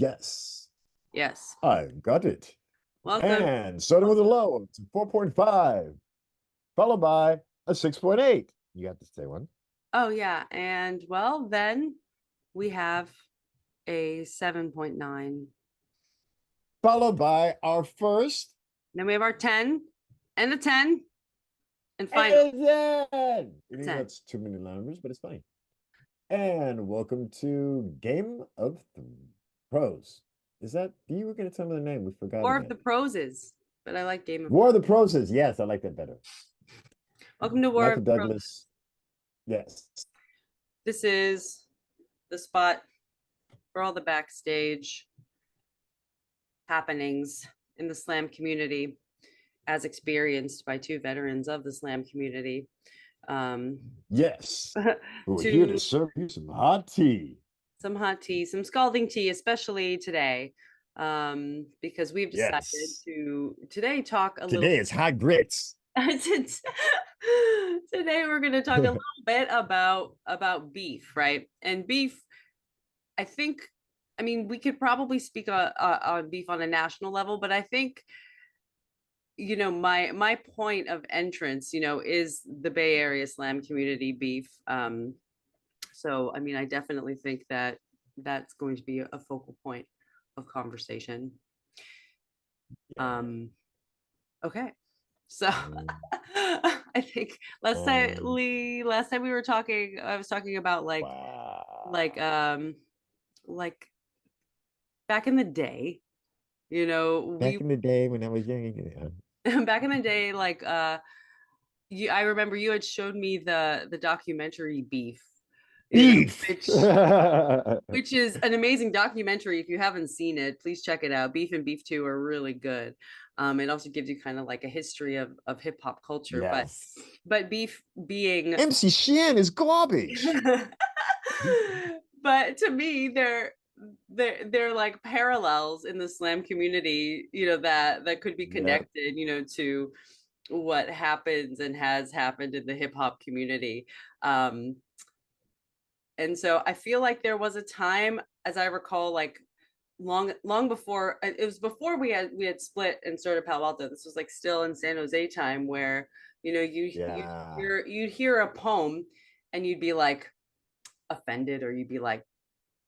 Yes, Yes. I've got it. Welcome. And starting with a low of 4.5, followed by a 6.8. You got to say one. Oh, yeah. And well, then we have a 7.9. Followed by our first Then we have our 10 and a 10. And finally, and then, a even though 10. that's too many numbers, but it's fine. And welcome to Game of Pros. Is that, you were going to tell me the name? We forgot War of again. the Proses, but I like Game of War of Thrones. the Proses. Yes, I like that better. Welcome to War of Michael the Proses. Douglas. Yes. This is the spot for all the backstage happenings in the slam community as experienced by two veterans of the slam community. Um, Yes. We're here to to serve you some hot tea. some hot tea, some scalding tea, especially today, because we've decided Yes. to today talk a little. Today it's hot grits. Today we're going to talk a little bit about beef, right? And beef, I think, I mean, we could probably speak on beef on a national level, but I think my point of entrance is the Bay Area slam community beef. So I mean, I definitely think that that's going to be a focal point of conversation. um okay, so I think last time we were talking, I was talking about like Wow. um like back in the day, we Back in the day when I was young. back in the day, like I remember you had showed me the documentary Beef, Beef. which is an amazing documentary. If you haven't seen it, please check it out. Beef and Beef 2 are really good. It also gives you kind of like a history of hip hop culture, but Yes. Beef being MC Shan is garbage. but to me they're like parallels in the slam community, that could be Yep. connected, to what happens and has happened in the hip hop community. Um, and so I feel like there was a time, as I recall, like long before, it was before we had split and started Palo Alto. This was like still in San Jose time, where Yeah. you'd hear a poem and you'd be like offended, or you'd be like,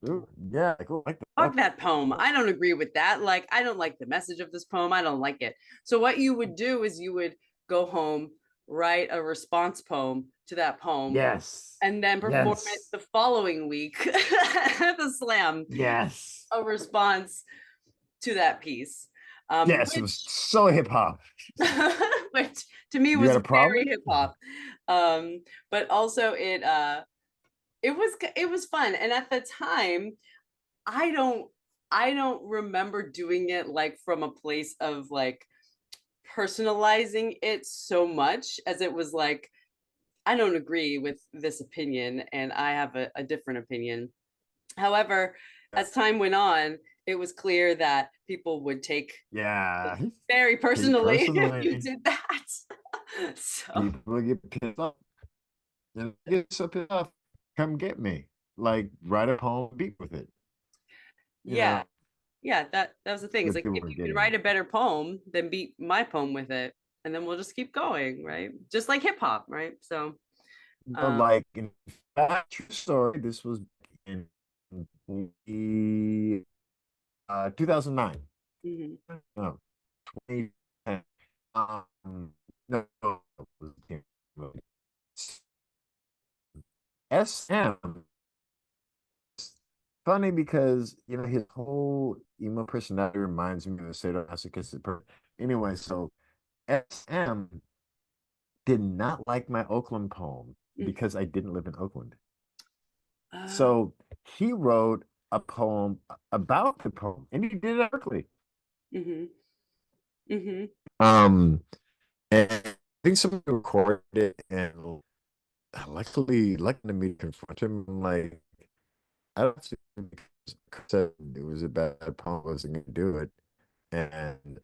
Ooh, yeah. Cool. Like fuck that poem. I don't agree with that. Like, I don't like the message of this poem. I don't like it. So what you would do is you would go home, write a response poem to that poem, Yes. and then perform it Yes. the following week at the slam, Yes. a response to that piece. Yes. It was Which so hip hop. which to me You was got a very problem? hip hop. But also it was fun. And at the time, I don't I don't remember doing it like from a place of like personalizing it so much, as it was like, I don't agree with this opinion and I have a different opinion. However, as time went on, it was clear that people would take Yeah. very Take it personally if you personally. did that. So People get pissed off. And get so pissed off. Come get me. Like, write a poem, beat with it. You yeah, know, yeah, that was the thing. It's what like, people if are you can getting write at. a better poem, then beat my poem with it, and then we'll just keep going, right? Just like hip hop, right? So But um like in fact, true story, this was in the 2009. mhm. No, 2010. No, it was a movie. SM, funny because his whole emo personality reminds me of the sadomasochistic. Anyway, so SM did not like my Oakland poem Mm. because I didn't live in Oakland. Uh, So he wrote a poem about the poem, and he did it at Berkeley. mhm, mhm. Um, and I think somebody recorded it, and luckily, me to confront him. I'm like, I don't see because Chris said it was a bad poem, I wasn't going to do it. And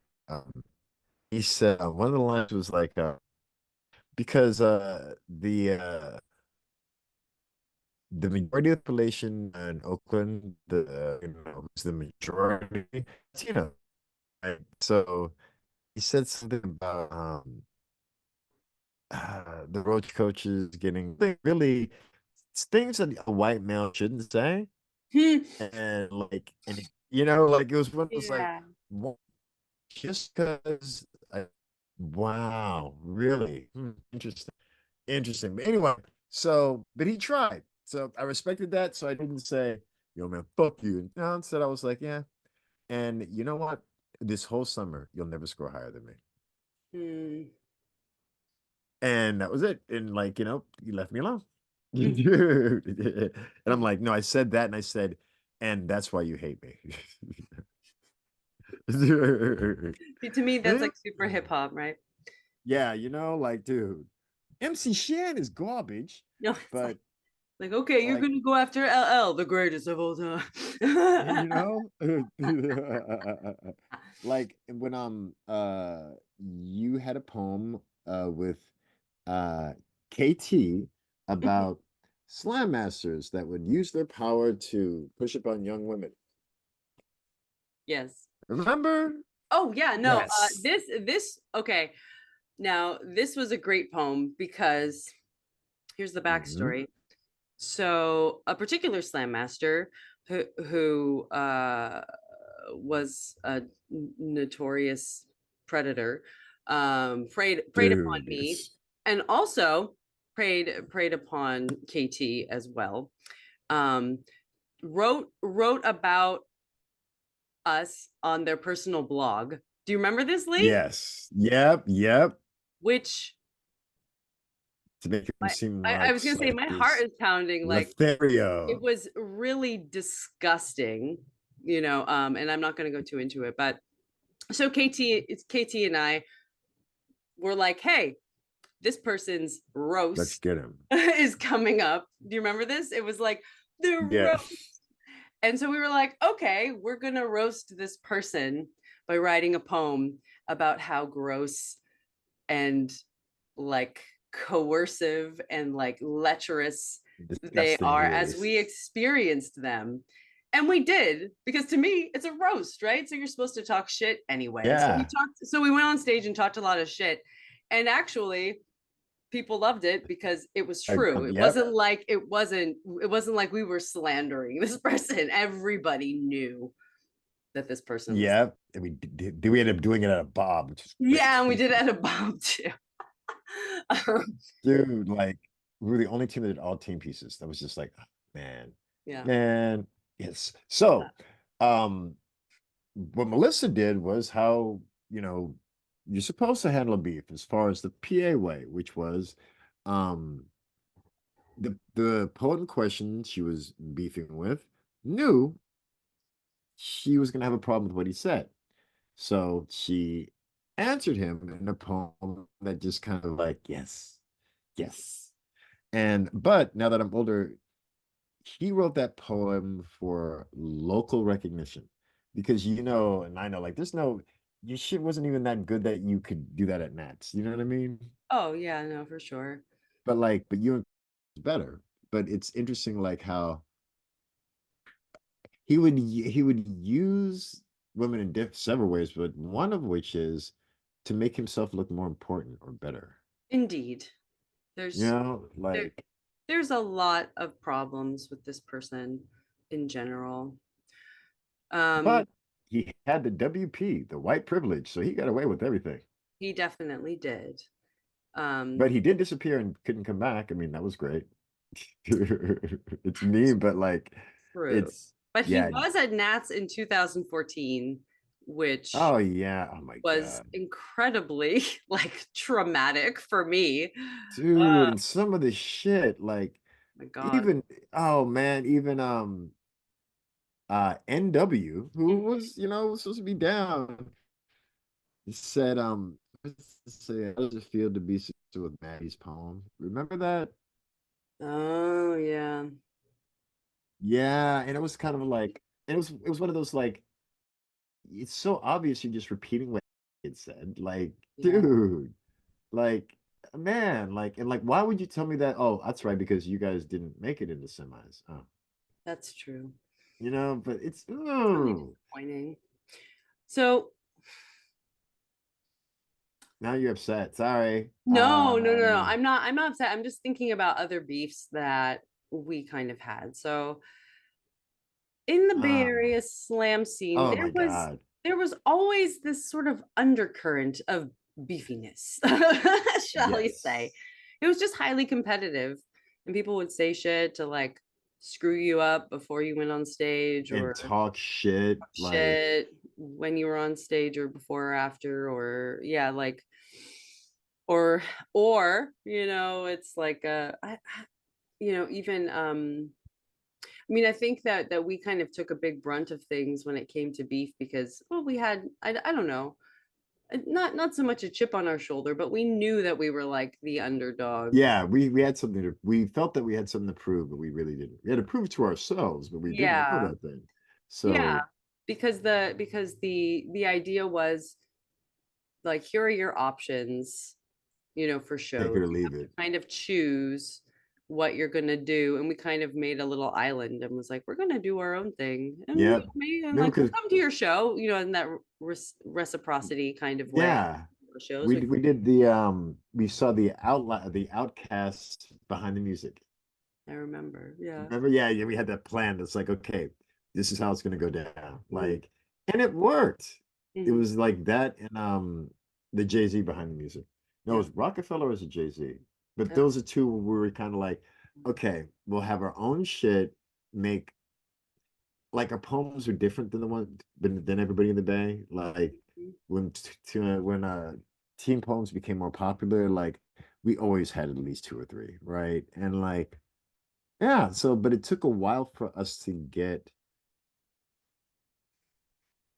he said one of the lines was like, because the majority of the population in Oakland, who's the majority, Latino. Right? So he said something about the road coaches getting really things that a white male shouldn't say, Hmm. and like it was one of those like, Yeah. wha- just because, wow, really. Interesting. Interesting. But anyway, but he tried. So I respected that. So I didn't say, yo, man, fuck you. No, instead I was like, yeah. And you know what? This whole summer, you'll never score higher than me. Hmm. And that was it. And like, you left me alone. Hmm. Dude. And I'm Hmm. like, no, I said that. And I said, and that's why you hate me. See, to me, that's Yeah, like super hip hop, right? yeah, like, dude, MC Shan is garbage, No, it's but like okay, you're like, gonna go after LL, the greatest of all you time. know, like when you had a poem with uh KT about slam masters that would use their power to push upon young women. Yes. Remember? Oh yeah, no. Yes. This okay. Now this was a great poem because here's the Hmm. backstory. So a particular slam master who was a notorious predator preyed upon Dude, me it's and also preyed upon KT as well. Um, wrote about us on their personal blog. Do you remember this, Lee? yes. Yep, yep. Which To make him I, seem I like was gonna say like my heart this is pounding like it Lothario. was really disgusting, and I'm not going to go too into it, but so KT and I were like, hey, this person's Let's roast get him. is coming up. Do you remember this? It was like the Yeah. roast. And so we were like, okay, we're going to roast this person by writing a poem about how gross and like coercive and like lecherous they Disgusting are he as we is. experienced them. And we did because to me it's a roast, right? So you're supposed to talk shit anyway. Yeah. So we went on stage and talked a lot of shit. And actually people loved it because it was true. It Yep. wasn't like it wasn't like we were slandering this person. Everybody knew that this person was. Yep. And we end up doing it at a Bob, which is Yeah, and we great. did it at a bomb too. Dude, like we were the only team that did all team pieces. That was just like, oh, man, Yeah. man. Yes. So, um, what Melissa did was how, you're supposed to handle a beef as far as the PA way, which was, um, the poet in question she was beefing with knew she was going to have a problem with what he said. So she answered him in a poem that just kind of like, yes, yes. But now that I'm older, he wrote that poem for local recognition because and I know, like, your shit wasn't even that good that you could do that at Nats. You know what I mean? Oh yeah, no, for sure. But you better. But it's interesting, like how he would use women in several ways, but one of which is to make himself look more important or better. Indeed. There's there Like, there's a lot of problems with this person in general. Um, but he had the WP, the white privilege, so he got away with everything. he definitely did. Um, But he did disappear and couldn't come back. I mean, that was great. It's me, but like, true. it's But he yeah. was at Nats in 2014, which Oh yeah. Oh my was God, incredibly like traumatic for me. dude, and some of the shit, like, My God. even oh man, even NW, who Mhm. was was supposed to be down, he said, let's say, how does it feel to be with Maddie's poem? Remember that? Oh yeah. Yeah, and it was kind of like, it was one of those, like, it's so obvious you're just repeating what it said. Like, Yeah. dude, like, man, like, and like, why would you tell me that? Oh, that's right, because you guys didn't make it into semis. Oh, That's true. but it's It's really oh, disappointing. So now you're upset. Sorry. no, no, no, no. I'm not upset. I'm just thinking about other beefs that we kind of had. So in the Bay uh, Area slam scene, oh my God. there was always this sort of undercurrent of beefiness, shall we say. Yes. It was just highly competitive, and people would say shit to like screw you up before you went on stage, And or talk shit. Like, shit when you were on stage, or before or after, or yeah, like, or it's like even I mean, I think that we kind of took a big brunt of things when it came to beef because, well, we had I don't know, not so much a chip on our shoulder, but we knew that we were like the underdog. yeah, we had something to, we felt that we had something to prove, but we really didn't. We had to prove it to ourselves, but we didn't know Yeah, that thing. yeah, So because the idea was like, here are your options, for take shows. it or You leave have to it. kind of choose what you're gonna do, and we kind of made a little island and was like, we're gonna do our own thing, and Yep. maybe No, like we'll because come to your show, in that reciprocity kind of way. Shows like, we did we saw the outcast behind the music. I remember, yeah. Remember? Yeah, yeah, we had that plan. It's like, okay, this is how it's gonna go down. Mhm, Like, and it worked. It mhm, was like that and the Jay-Z behind the music. No, it yeah, was Rockefeller or was it Jay-Z? But yeah, those are two where we were kind of like, okay, we'll have our own shit, make like our poems are different than the one than everybody in the Bay. Like mhm, when team poems became more popular, like we always had at least two or three, right? And like yeah, so but it took a while for us to get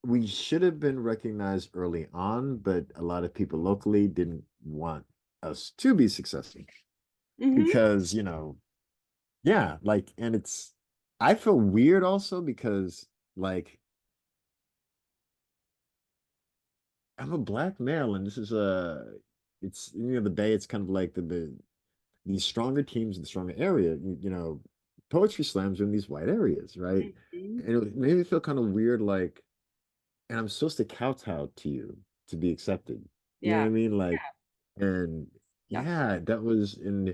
we should have been recognized early on, but a lot of people locally didn't want us to be successful mhm, because, yeah, like and I feel weird also because like I'm a black male and this is it's the Bay, it's kind of like these stronger teams in the stronger area, poetry slams are in these white areas, right? mhm. And it made me feel kind of weird, like, and I'm supposed to kowtow to you to be accepted. You know what Yeah, I mean? Like, and absolutely. yeah, that was in,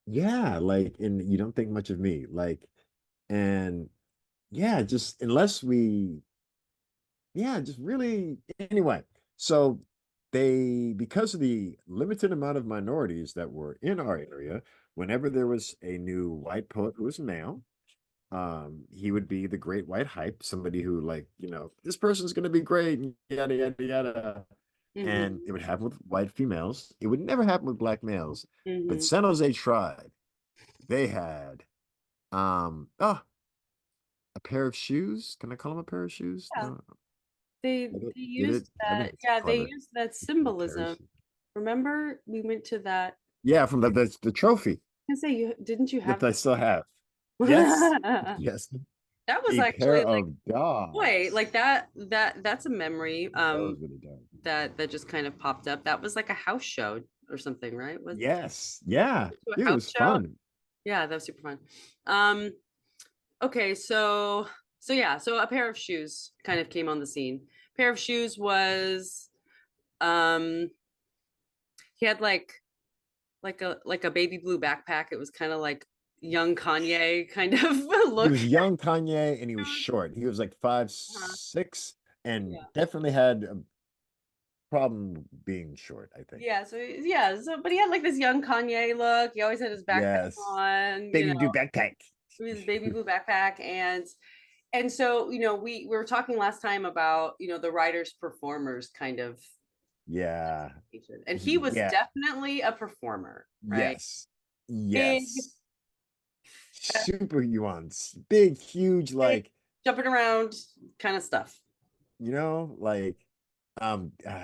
yeah, like, and you don't think much of me, like, and yeah, just unless we, yeah, just really, anyway. So because of the limited amount of minorities that were in our area, whenever there was a new white poet who was male, he would be the great white hype, somebody who like, this person's gonna be great, and yada yada yada. And it Mhm, would happen with white females. It would never happen with black males. But mhm. San Jose tried. They had oh, a pair of shoes. Can I call them a pair of shoes? Yeah, No, they did it? used I think that. it's Yeah, they clever. used that A pair of symbolism. shoes. Remember, we went to that. Yeah, from the trophy I say, you didn't you have that I still have. Yes, that? yes, That was a pair actually like, of boy, dogs. like that's a memory That was really dope. that just kind of popped up. That was like a house show or something, right? Was Yes, yeah, it to a dude, it house was show? fun. Yeah, that was super fun. Um, okay, so yeah, so a pair of shoes kind of came on the scene. Pair of shoes was um he had like a baby blue backpack. It was kind of like young Kanye kind of He look. was young Kanye and he was short. He was like five, Uh-huh. six, and Yeah. definitely had a problem being short, I think. But he had like this young Kanye look. He always had his backpack Yes. on, Baby do backpack. his baby blue backpack, and so we were talking last time about the writers performers kind of, Yeah. and he was Yeah. definitely a performer, right? Yes. Big, Yes. Super nuance. Big, huge, big, like, jumping around kind of stuff.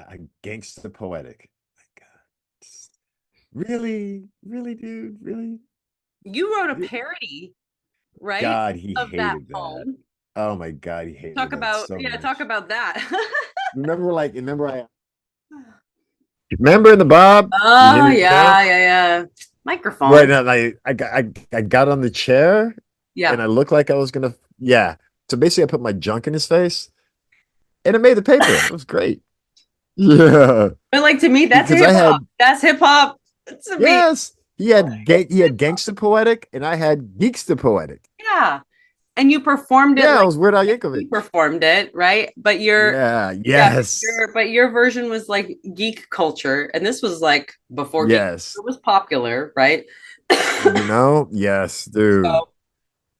like gangster poetic. Like, really, really, dude, really? You wrote a parody, right, God, he of that hated that. poem. Oh my God, he hated that so Talk much. about that. Remember, like, remember I Remember in the Bob? You hear Oh me now? yeah, yeah, yeah. Right Microphone. now, I got on the chair and Yeah. I looked like I was gonna, yeah. So basically, I put my junk in his face and it made the paper. It was great. Yeah, But like to me, that's because hip I hop. had, That's hip hop to me. yes, he had gangster poetic and I had geekster poetic. Yeah. And you performed it Yeah, it like was Weird Al you Yankovic. performed it, right? But your Yeah, yeah, yes, but your version was like geek culture, and this was like before geek yes. culture was popular, right? Yes, So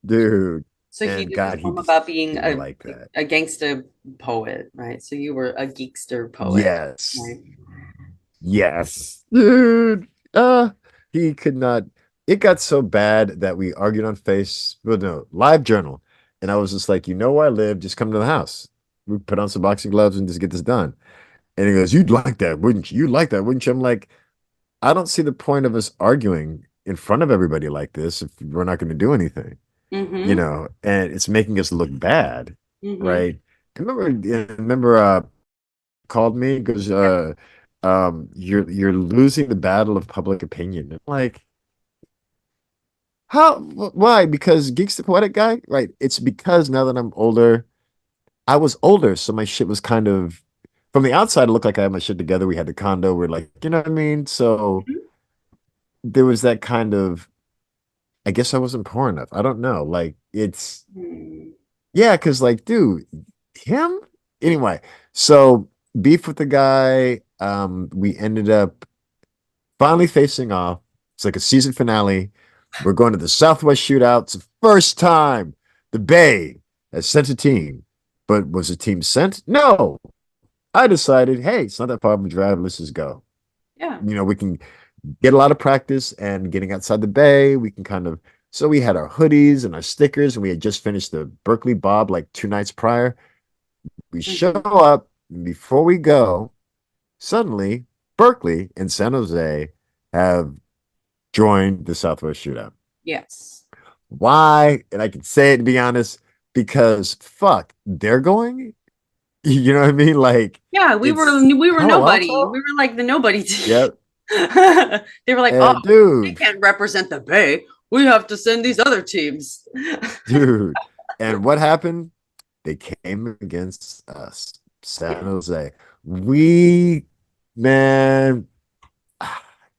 dude. so he And did this God, poem about being he would like that. a gangsta poet, right? So you were a geekster poet, Yes. right? Yes. Dude. He could not. It got so bad that we argued on Face, well, no, Live Journal. And I was just like, you know where I live, just come to the house. We put on some boxing gloves and just get this done. And he goes, you'd like that, wouldn't you? You'd like that, wouldn't you? I'm like, I don't see the point of us arguing in front of everybody like this if we're not going to do anything, Mm-hmm. and it's making us look bad, Mm-hmm. right? Remember, called me because you're losing the battle of public opinion. I'm like, how? Why? Because Geek's the Poetic guy, right? It's because now that I'm older, I was older, so my shit was kind of from the outside, it looked like I had my shit together. We had the condo. We're like, you know what I mean? So there was that kind of. I guess I wasn't poor enough. I don't know. Like it's Mm-hmm. yeah, because like, dude, him anyway. So beef with the guy. We ended up finally facing off. It's like a season finale. We're going to the Southwest Shootout. It's the first time the Bay has sent a team. But was the team sent? No. I decided, hey, it's not that far of a drive. Let's just go. Yeah. We can get a lot of practice and getting outside the Bay. We can kind of, so we had our hoodies and our stickers, and we had just finished the Berkeley Bob like 2 nights prior. We show Mm-hmm. up, and before we go, suddenly Berkeley and San Jose have joined the Southwest Shootout. Yes. Why? And I can say it to be honest, because fuck, they're going. You know what I mean? Like Yeah, it's we were Palo nobody. We Alto. were like the nobody team. Yep. They were like, oh, And they dude, can't represent the Bay. We have to send these other teams. dude. And what happened? They came against us, San Jose. We, man,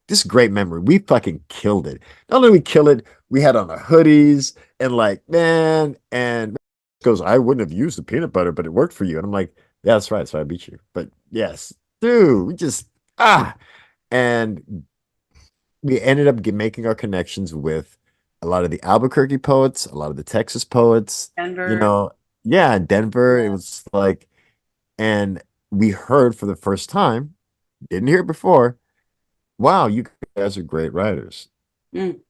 this great memory. We fucking killed it. Not only we killed it, we had on our hoodies and like, man, and goes, I wouldn't have used the peanut butter, but it worked for you. And I'm like, yeah, that's right. So I beat you. But yes, dude, we just and we ended up making our connections with a lot of the Albuquerque poets, a lot of the Texas poets, you Denver. know, yeah, Denver. It Yeah. was like, and we heard for the first time, didn't hear it before. Wow, you guys are great writers. Mm.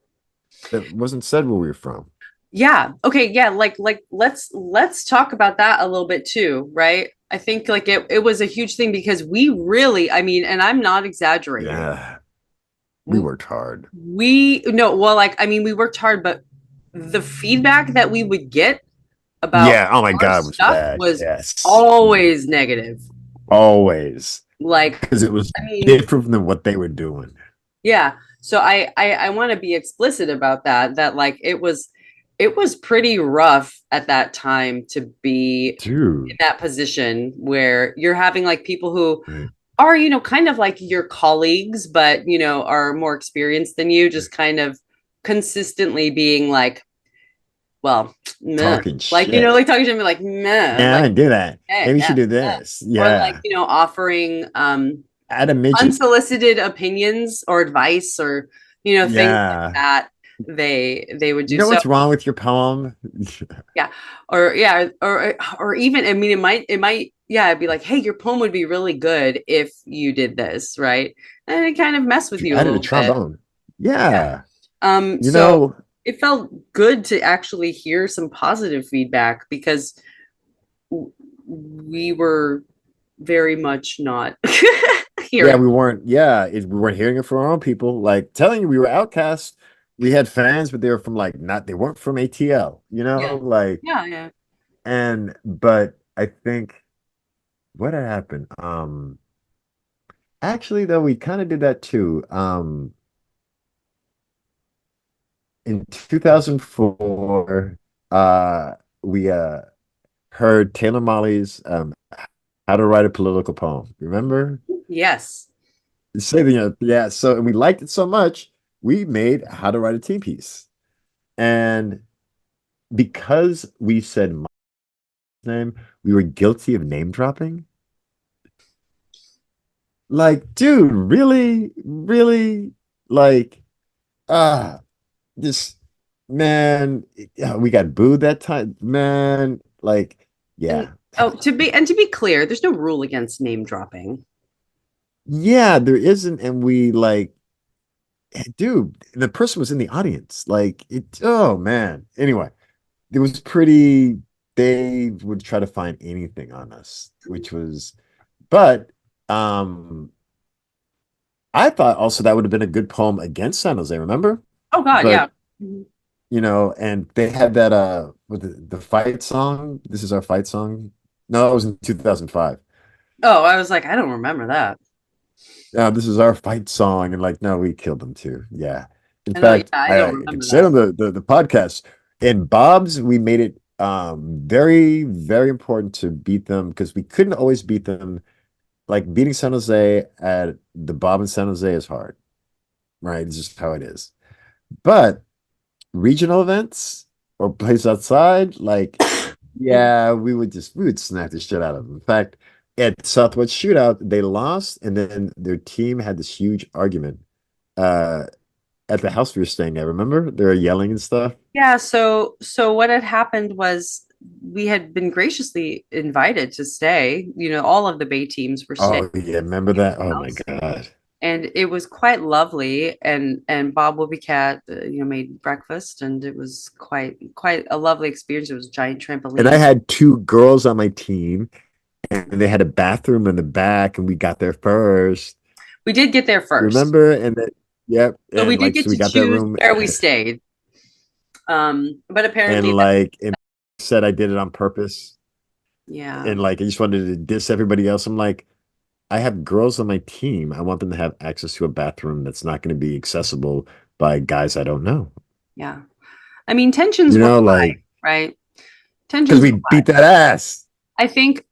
That wasn't said where we were from. Yeah. Okay. Yeah. Like let's talk about that a little bit too, right? I think like it was a huge thing because we really, I mean, and I'm not exaggerating. Yeah, we worked hard. We no, well, like I mean, we worked hard, but the feedback that we would get about Yeah, oh my our God, it was stuff bad. was Yes, always negative. always. Like, Because it was I mean, different than what they were doing. yeah. So I want to be explicit about that, that like it was pretty rough at that time to be in Dude. that position where you're having like people who Right. are, you know, kind of like your colleagues, but you know, are more experienced than you, just kind of consistently being like, well, meh. Talking Like, you know, shit. like talking to me like, meh, Yeah, I like, didn't do that. hey, Maybe you should yeah, do meh. this. Or like, Yeah. you know, offering Add a midget. unsolicited opinions or advice or, you know, things like Yeah. that they would You do. know So what's wrong with your poem? yeah, or even, I mean, it might, yeah, it'd be like, hey, your poem would be really good if you did this, right? And it kind of mess with You you a added a little bit. trombone. Yeah. Yeah. You So know, it felt good to actually hear some positive feedback because we were very much not yeah, hearing. we weren't hearing it from our own people. Like telling you we were outcasts. We had fans, but they were from like not they weren't from ATL, Yeah. like Yeah, yeah. but I think what had happened? Actually, though, we kind of did that too. In 2004, uh, we heard Taylor Molly's How to Write a Political Poem. Remember? Yes. Say the yeah. So and we liked it so much, we made How to Write a Teen Piece. And because we said my name, we were guilty of name dropping. Like, dude, really, really, like, ah, this man, yeah, we got booed that time, man. Like, And yeah, oh, to be clear, there's no rule against name dropping. yeah, there isn't, and we like, dude, the person was in the audience, like, it. Oh man. Anyway, it was pretty. They would try to find anything on us, which was, but I thought also that would have been a good poem against San Jose, remember? Oh God, yeah. But and they had that with the fight song. This is our fight song. No, it was in 2005. Oh, I was like, I don't remember that. This is our fight song, and like, no, we killed them too. Yeah. In I know, yeah, fact, I don't I can remember say it that. on the podcast. In Bob's, we made it very, very important to beat them because we couldn't always beat them. Like beating San Jose at the Bob and San Jose is hard, right? It's just how it is. But regional events or places outside, like, yeah, we would smack the shit out of them. In fact, at Southwest Shootout, they lost, and then their team had this huge argument uh at the house we were staying at. Remember? They were yelling and stuff. Yeah, so what had happened was we had been graciously invited to stay. All of the Bay teams were staying Oh yeah, remember at that? the Oh my house. God. And it was quite lovely. And Bob Wobbecat, made breakfast, and it was quite a lovely experience. It was a giant And I trampoline. had two girls on my team, and they had a bathroom in the back, and we got there first. We did get there first, Remember? And then, yep. so we And did like, get so we to got that choose room, where we stayed. But apparently and that, like, and said I did it on purpose. yeah, And like, I just wanted to diss everybody else. I'm like, I have girls on my team. I want them to have access to a bathroom that's not going to be accessible by guys I don't know. yeah. I mean, tensions were Like, high, right? because Tensions we were high. beat that ass. I think,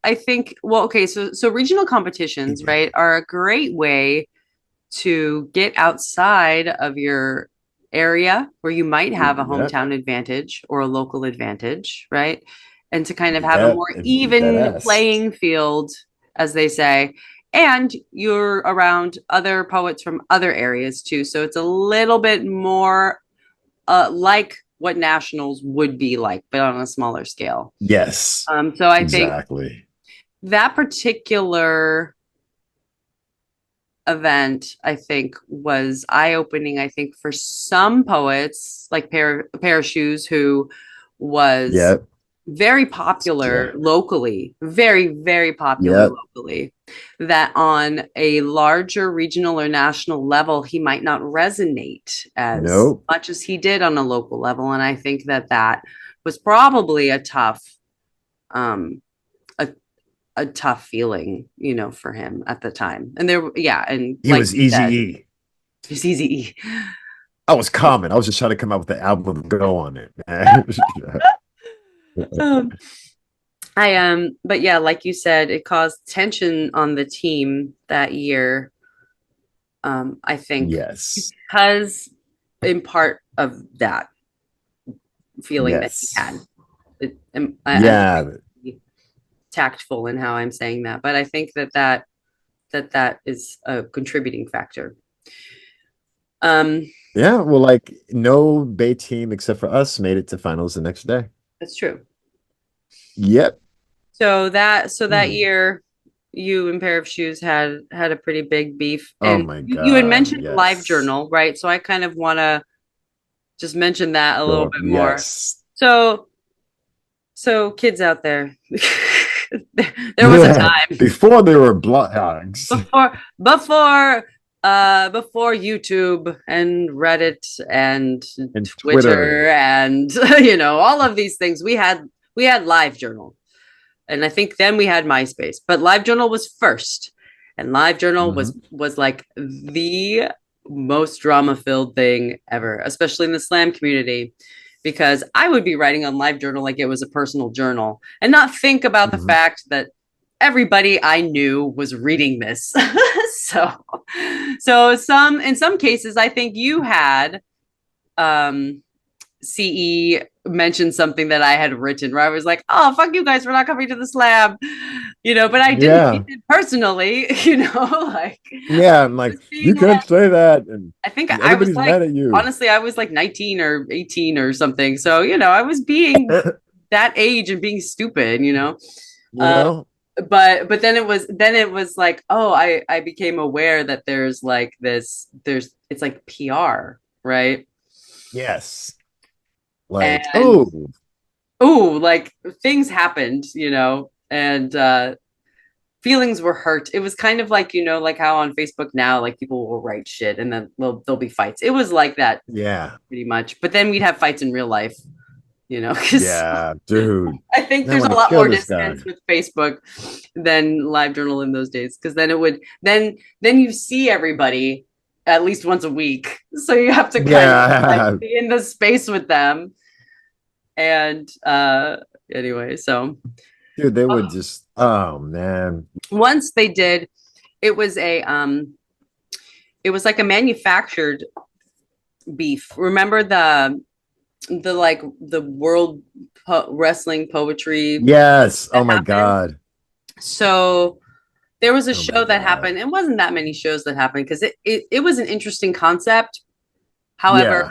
well, okay, so regional competitions, right, are a great way to get outside of your area where you might have a Yep. hometown advantage or a local advantage, right? And to kind of have a Yep. more And beat that even ass. playing field, as they say. And you're around other poets from other areas too. So it's a little bit more like what nationals would be like, but on a smaller scale. Yes. So I think Exactly. that particular event, I think, was eye opening. I think for some poets, like pair of shoes, who was Yep. very popular Yeah. locally, very, very popular Yep. locally, that on a larger regional or national level, he might not resonate as Nope. much as he did on a local level. And I think that was probably um, a a tough feeling, for him at the time. And there, yeah, and He like was you Easy said, E. it's easy. I was Common. I was just trying to come up with the album with Go on it, man. um, but yeah, like you said, it caused tension on the team that year. I think Yes. because in part of that feeling that he had. Yes. I'm Yeah. tactful in how I'm saying that, but I think that is a contributing factor. Um, Yeah. Well, like no Bay team except for us made it to finals the next day. that's true. Yep. So that Hmm. year, you and Pair of Shoes had a pretty big beef, Oh and my you had God. mentioned Live Yes. Journal, right? So I kind of want to just mention that a little So, bit more. yes. So kids out there, there was a Yeah. time Before there were blogs before YouTube and Reddit and and Twitter Twitter. and all of these things. We had Live Journal, and I think then we had MySpace, but LiveJournal was first. And LiveJournal Hmm. was like the most drama filled thing ever, especially in the slam community, because I would be writing on LiveJournal like it was a personal journal and not think about the Hmm. fact that everybody I knew was reading this. so some in some cases I think you had um CE mentioned something that I had written where I was like, "Oh, fuck you guys, we're not coming to the slam," but I didn't mean Yeah. it personally, like Yeah. I'm I like, was being you like, can't say that. And I think I was everybody's like, mad at you. honestly, I was like 19 or 18 or something, so I was being that age and being stupid, You uh, know? but then it was like, oh, I became aware that there's like there's it's like PR, right? Yes. Like, And oh, oh, like things happened, and feelings were hurt. It was kind of like, like how on Facebook now, like people will write shit and then there'll be fights. It was like that yeah. pretty much. But then we'd have fights in real life, because Yeah, dude. I think I there's want a to lot kill more this guy. distance with Facebook than LiveJournal in those days. Because then it would then you see everybody at least once a week. So you have to kind of like Yeah. be in the space with them. And anyway, so Dude, they would just, oh man. once they did, it was a it was like a manufactured beef. Remember the like the world wrestling poetry Yes. that Oh my happened? God. So there was a Oh my show that God. happened. It wasn't that many shows that happened because it was an interesting concept. However, Yeah.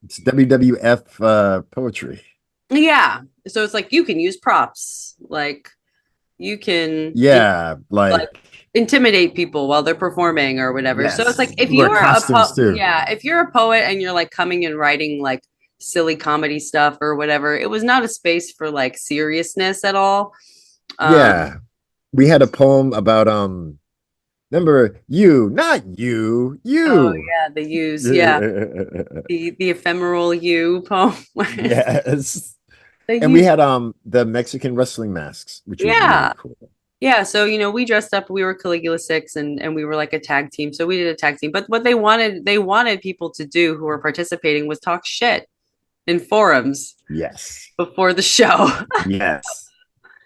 It's WWF poetry. yeah. So it's like you can use props, like you can Yeah. like Like, intimidate people while they're performing or whatever. So it's like yes. You can wear costumes too. yeah, if you're a poet and you're like coming and writing like silly comedy stuff or whatever, it was not a space for like seriousness at all. Um, Yeah. We had a poem about, remember you, not you, oh you. yeah, the use, yeah, the ephemeral you poem. Yes. The And we use, had the Mexican wrestling masks, which was really yeah. cool. Yeah, so we dressed up. We were Caligula Six, and we were like a tag team. So we did a tag team. But what they wanted people to do who were participating was talk shit in forums Yes. before the show. Yes.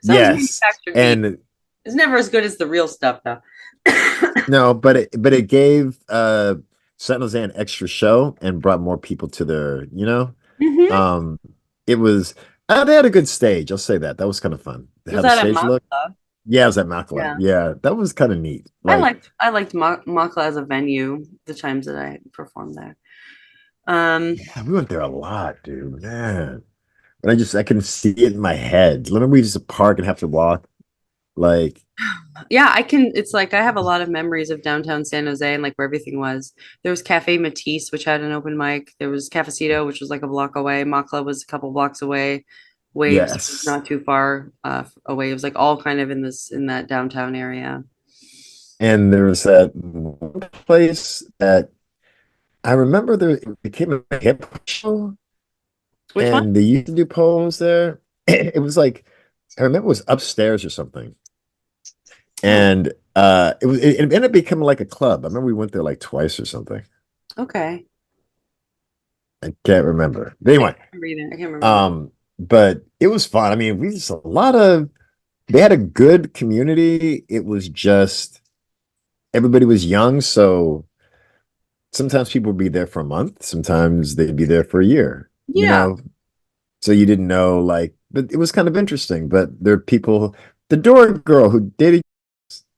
So it was Yes. manufactured beef. And It's never as good as the real stuff, though. no, but it gave San Jose an extra show and brought more people to their. hmm Um it was they had a good stage. I'll say that. That was kind of fun. Was How the that at stage looked. Makla? Yeah, it was at Makla. Yeah, Yeah, that was kind of neat. I Like, liked I liked Makla as a venue. The times that I performed there. yeah, we went there a lot, dude. Man. But I can see it in my head. Remember we used to park and have to walk. Like, Yeah, I can. It's like I have a lot of memories of downtown San Jose and like where everything was. There was Cafe Matisse, which had an open mic. There was Cafecito, which was like a block away. Makla was a couple blocks away. Waves was yes. not too far away. It was like all kind of in that downtown area. And there was that one place that I remember there it became a hip hop show Which one? and they used to do poems there. It was like I remember it was upstairs or something. Oh, And it ended up becoming like a club. I remember we went there like twice or something. okay. I can't remember. But I anyway, can't remember either. I can't remember either. but it was fun. I mean, we just a lot of they had a good community. It was just everybody was young, so sometimes people would be there for a month, sometimes they'd be there for a year, you Yeah. know. So you didn't know, like, but it was kind of interesting. But there are people, the door girl who dated,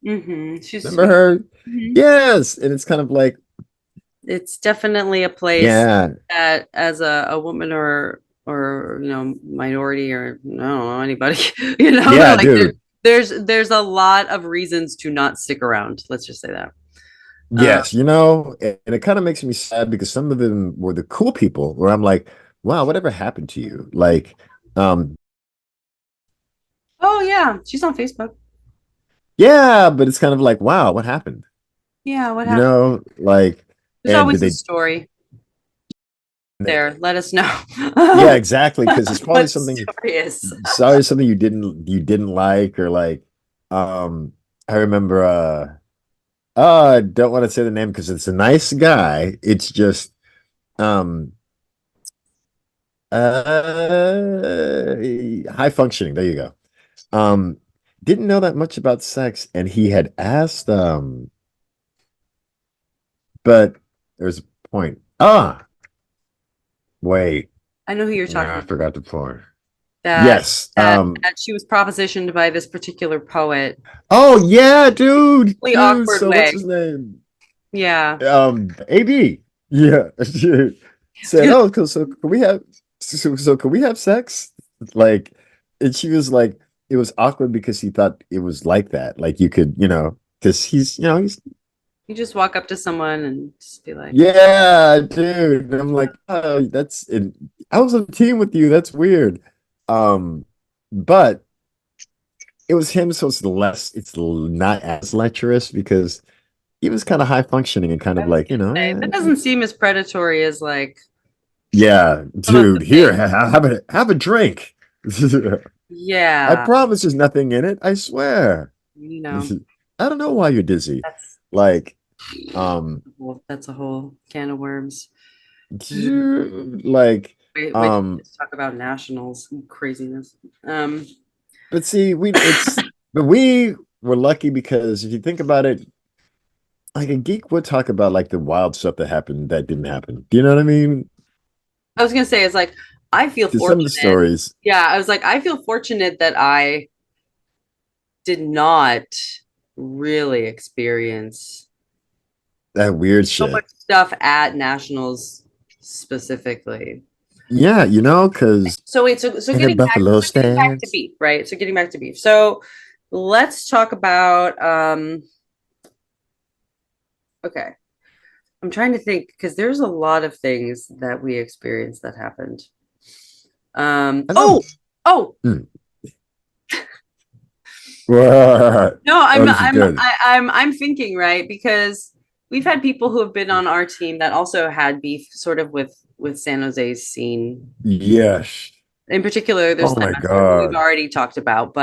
She's remember sweet. her? hmm Yes. And it's kind of like, It's definitely a place yeah, that, as a woman or minority or I don't know anybody, yeah, like dude. there's a lot of reasons to not stick around. Let's just say that. Uh, Yes, and it kind of makes me sad because some of them were the cool people where I'm like, wow, whatever happened to you? Like, um, oh yeah, she's on Facebook. yeah, but it's kind of like, wow, what happened? Yeah, what happened? Like, There's and did always a they, story there. Let us know yeah, exactly. Because it's probably what the something, story is. sorry, something you didn't like, or like, I remember, I don't want to say the name because it's a nice guy. It's just um uh high functioning. There you go. Um didn't know that much about sex, and he had asked but there's a point. Wait. I know who you're No, talking I about. forgot the point. That Yes. that she was propositioned by this particular poet. Oh yeah, dude. Really Dude, awkward so what's way. his name? Yeah. AB. Yeah. Said, "Oh, so can we have so can we have sex?" Like, and she was like, it was awkward because he thought it was like that. Like you could, because he's You just walk up to someone and just be like, yeah, dude. And I'm like, oh, that's it. I was on a team with you. That's weird. But it was him, so it's not as lecherous because he was kind of high functioning and kind I of was like, gonna say, that doesn't seem as predatory as like yeah, some of the dude, here, things. have a drink. I Yeah. promise there's nothing in it. I swear. You know, I don't know why you're dizzy. that's Like, um, well, that's a whole can of worms. dude, like, Wait, let's talk about nationals craziness. Um, but see, but we were lucky because if you think about it, like a geek would talk about like the wild stuff that happened that didn't happen. Do you know what I mean? I was gonna say it's like I feel To some of the fortunate. stories, Yeah, I was like, I feel fortunate that I did not really experience that weird so much shit. stuff at nationals specifically. Yeah, because So wait, so in the getting back, Buffalo so getting back to stands. beef, right? So getting back to beef. So let's talk about okay. I'm trying to think because there's a lot of things that we experienced that happened. I know. Oh, Hmm. Oh, no, this is good. I'm thinking, right? Because we've had people who have been on our team that also had beef sort of with San Jose's scene. Yes. In particular, there's Oh Slam my Master, who we've God. already talked about,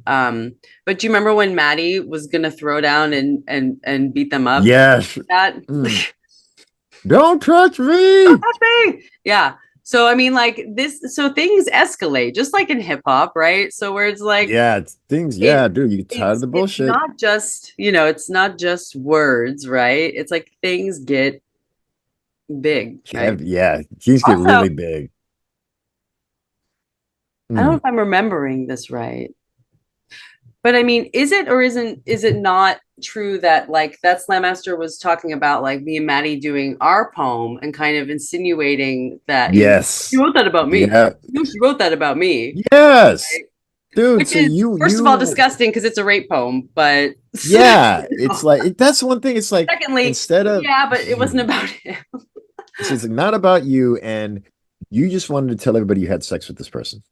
um but do you remember when Maddie was gonna throw down and beat them up? Yes. That Mm. Don't touch me. touch me. Yeah. So I mean, like this, so things escalate just like in hip hop, right? So where it's like Yeah, it's things. it Yeah, dude, you get tired of the it's bullshit. not just, it's not just words, right? It's like things get big, right? Yeah, things get Also, really big. I don't know Mm. if I'm remembering this right, but I mean, is it or is it not true that like that Slam Master was talking about like me and Maddie doing our poem and kind of insinuating that, she Yes. wrote that about me. Yeah. She wrote that about me, Yes. right? Dude, Which so is you first of all you disgusting because it's a rape poem, but yeah, it's like that's one thing. It's like secondly, instead of yeah, but it wasn't about him. so it's not about you, and you just wanted to tell everybody you had sex with this person.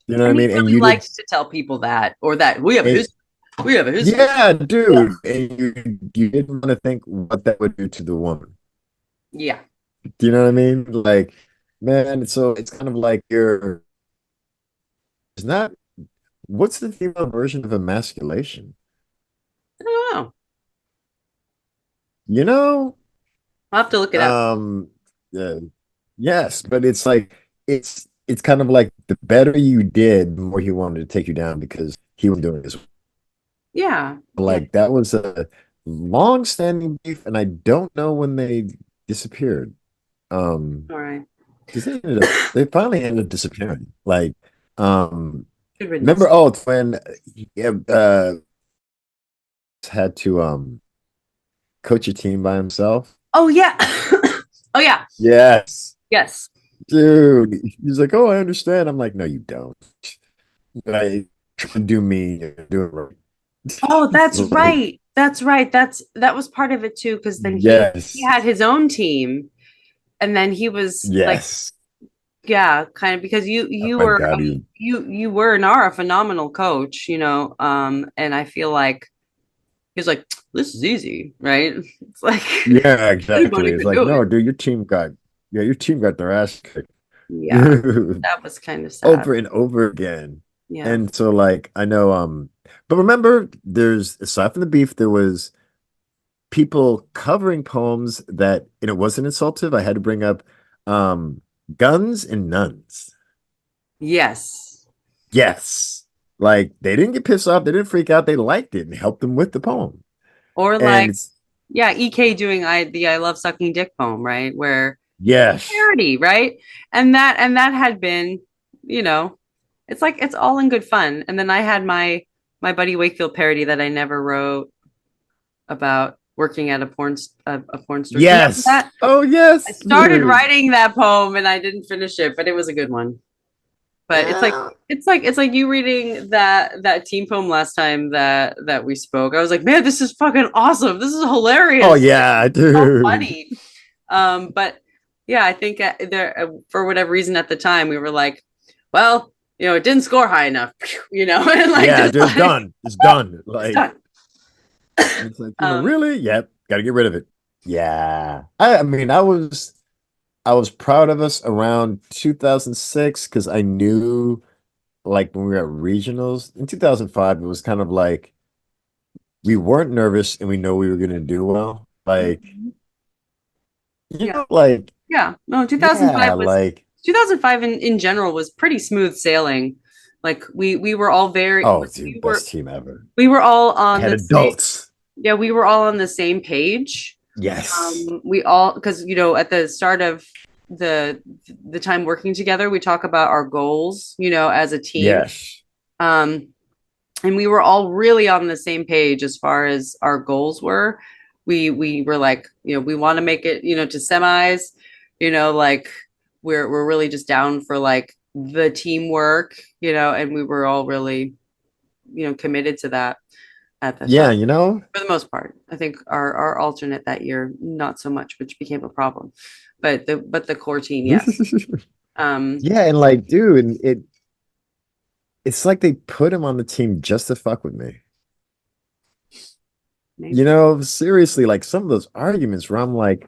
You know what I And he mean? And really you did liked to tell people that, or that we have a it, history. We have a history. yeah, dude. And you didn't want to think what that would do to the woman. Yeah. Do you know what I mean? Like, man, so it's kind of like it's not what's the female version of emasculation? I don't know. You know? I'll have to look it up. Um, yeah, yes, but it's like it's kind of like the better you did, the more he wanted to take you down because he was doing this. Yeah. Yeah. Like that was a long-standing beef, and I don't know when they disappeared. All right. Because they finally ended up disappearing. Like, Good riddance. remember? Oh, it's when yeah, had to coach a team by himself. Oh yeah. Oh yeah. Yes, Yes. dude. He's like, oh, I understand. I'm like, no, you don't. Like, try to do me, you're doing right. Oh, that's Like, right. That's right. That was part of it too, because then he yes, had his own team, and then he was like, yes. yeah, kind of because Oh you my were God, you. you were and are a phenomenal coach, and I feel like he's like, this is easy, right? It's like Yeah, exactly. anybody It's could like, do it. no, dude, your team got their ass kicked. Yeah, that was kind of sad. Over and over again. Yeah. And so like I know but remember there's aside from the beef there was people covering poems that, and it wasn't insultive. I had to bring up um guns and nuns. Yes. Yes. Like they didn't get pissed off, they didn't freak out, they liked it and helped them with the poem. Or And like, it's yeah, EK doing I love sucking dick poem, right? Where yes. parody, right? And that had been, you know, it's like it's all in good fun. And then I had my Buddy Wakefield parody that I never wrote about working at a porn store. Do you remember Yes. that? Oh I yes. started writing that poem and I didn't finish it, but it was a good one. But it's like Yeah. it's like you reading that teen poem last time that we spoke. I was like, man, this is fucking awesome. This is Oh hilarious. yeah, So dude. funny. But yeah, I think there for whatever reason at the time we were like, well, it didn't score high enough, and like Yeah, just just like done. It's done. it's Like done. it's like, Um, really? Yep, gotta get rid of it. Yeah. I mean, I was proud of us around 2006 because I knew like when we were at regionals in 2005, it was kind of like we weren't nervous and we know we were gonna do well. Like, yeah, like, yeah. No, yeah, like, 2005 in general was pretty smooth sailing. Like we were all very oh, we dude, were best team ever. we were all I on had the same adults. yeah, we were all on the same page. Yes. We all because at the start of the the time working together, we talk about our goals, as a team. Yes. Um, and we were all really on the same page as far as our goals were. We were like, we want to make it, to semis, like we're really just down for like the teamwork, and we were all really, committed to that at the time Yeah, you know? for the most part. I think our alternate that year, not so much, which became a problem. But the core team, yes. Um, Yeah, and like, dude, and it's like they put him on the team just to fuck with me. You maybe. know, seriously, like some of those arguments where I'm like,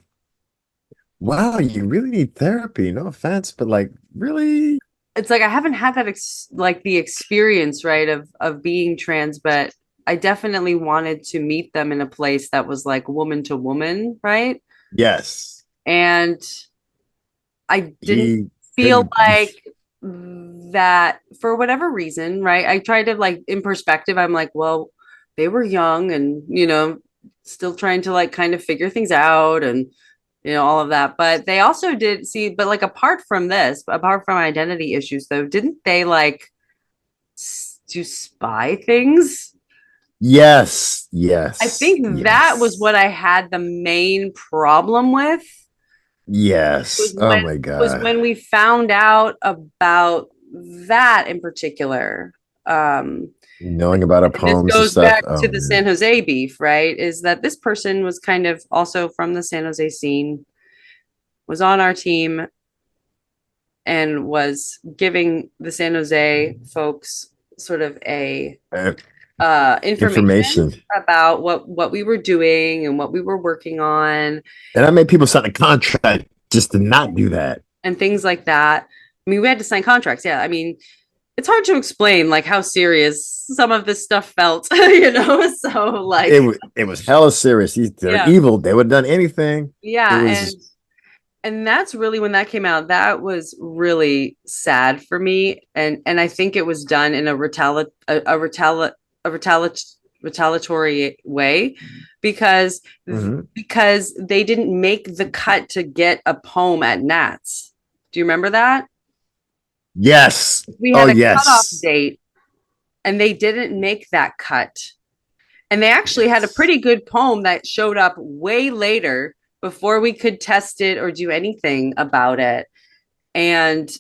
wow, you really need therapy. No offense, but like, really? It's like I haven't had that like the experience, right, of being trans, but I definitely wanted to meet them in a place that was like woman to woman, right? Yes. And I didn't He feel couldn't. like that for whatever reason, right? I tried to like in perspective, I'm like, well, they were young and, still trying to like kind of figure things out and all of that. But they also did see, but like apart from identity issues though, didn't they like do spy things? Yes, I yes, think that was yes, what I had the main problem with yes. was Oh when my was God. when we found out about that in particular. Um, Knowing about our and this poems and goes stuff. back Oh to the San man. Jose beef, right? Is that this person was kind of also from the San Jose scene, was on our team, and was giving the San Jose folks sort of a Uh, information information. about what we were doing and what we were working on And I made people sign a contract just to not do that. and things like that. I mean, we had to sign contracts. Yeah. I mean, it's hard to explain like how serious some of this stuff felt, So like, It was hella serious. They're yeah. evil. They would have done anything. It Yeah. was And that's really when that came out. That was really sad for me. And I think it was done in retaliatory way because mhm. because they didn't make the cut to get a poem at Nats. Do you remember that? Yes. We Oh had a cutoff yes. date and they didn't make that cut. And they actually had a pretty good poem that showed up way later before we could test it or do anything about it. And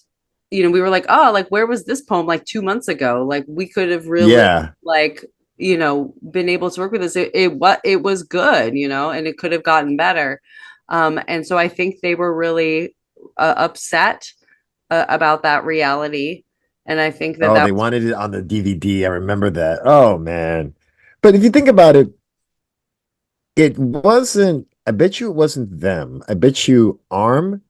we were like, oh, like where was this poem like 2 months ago? Like we could have really Yeah. like been able to work with this. It was good, and it could have gotten better. And so I think they were really upset about that reality, and I think that Oh, that they was wanted it on the DVD. I remember that. Oh man. But if you think about it, it wasn't, I bet you it wasn't them. I bet you Arm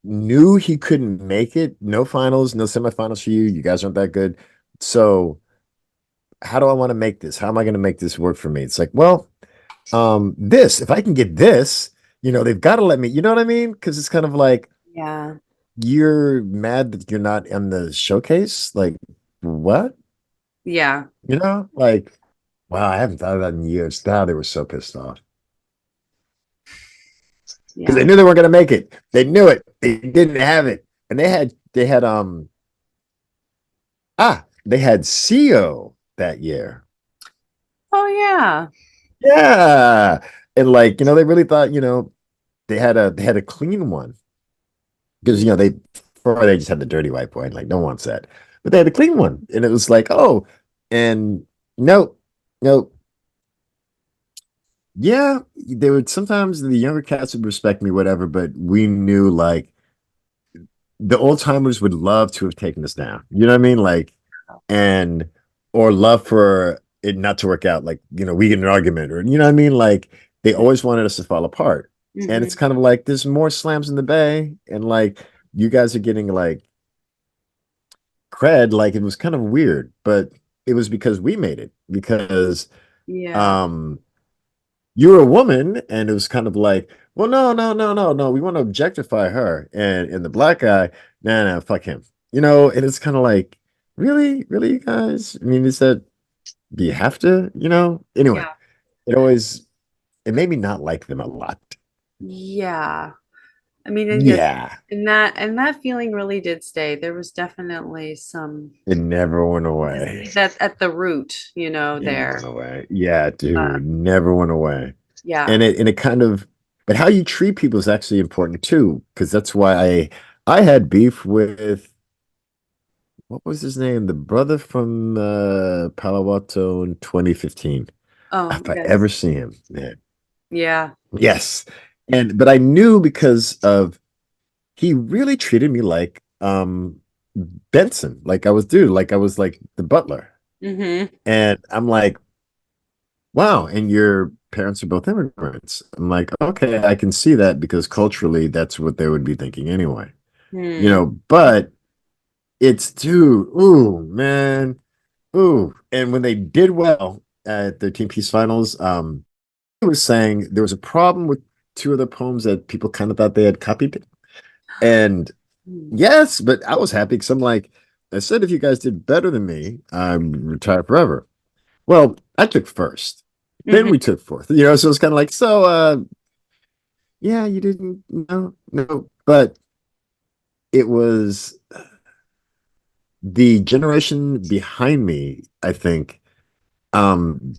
knew he couldn't make it. No finals, no semifinals for you. You guys aren't that good. So how do I want to make this? How am I going to make this work for me? It's like, well, This, if I can get this, they've got to let me, you know what I mean? Because it's kind of like Yeah. you're mad that you're not in the showcase. Like, what? Yeah. Like, wow, I haven't thought of that in years. Now they were so pissed off because Yeah. they knew they weren't going to make it. They knew it. They didn't have it, and they had CO that year. Oh yeah. Yeah, and like they really thought they had a clean one because Mm. they before they just had the dirty white boy, and like no one wants that, but they had a clean one, and it was like, oh, and no, no, yeah, they would sometimes the younger cats would respect me, whatever, but we knew like the old timers would love to have taken us down. You know what I mean? Like, and or love for it not to work out. Like, we get in an argument, or you know what I mean? Like, they always wanted us to fall apart. And it's Hmm. kind of like there's more slams in the bay, and like you guys are getting like cred. Like it was kind of weird, but it was because we made it because Yeah. um you're a woman, and it was kind of like, well, no, no, no, no, no, we want to objectify her, and the black guy, nah, nah, fuck him, and it's kind of like, really, really, you guys? I mean, is that do you have to, Anyway, Yeah. it made me not like them a lot. Yeah. I mean, and yes, Yeah, and that feeling really did stay. There was definitely some it never went away. that at the root, It never there. went away. Yeah, Uh, dude, never went away. yeah. And it kind of, but how you treat people is actually important too, because that's why I had beef with what was his name? The brother from Palo Alto in 2015. Oh, If I yes. ever see him, man. Yeah. Yes. But I knew because of he really treated me like Benson. Like I was like the butler. Hmm. And I'm like, wow, and your parents are both immigrants. I'm like, okay, I can see that because culturally that's what they would be thinking anyway. Hmm. But it's dude, ooh, man. Ooh, and when they did well at the Team Peace Finals, I was saying there was a problem with two of the poems that people kind of thought they had copied. And Hmm. yes, but I was happy because I'm like, I said, if you guys did better than me, I'm retired forever. Well, I took first. Then Hmm. we took fourth. So it's kind of like, so yeah, you didn't no. But it was the generation behind me, I think,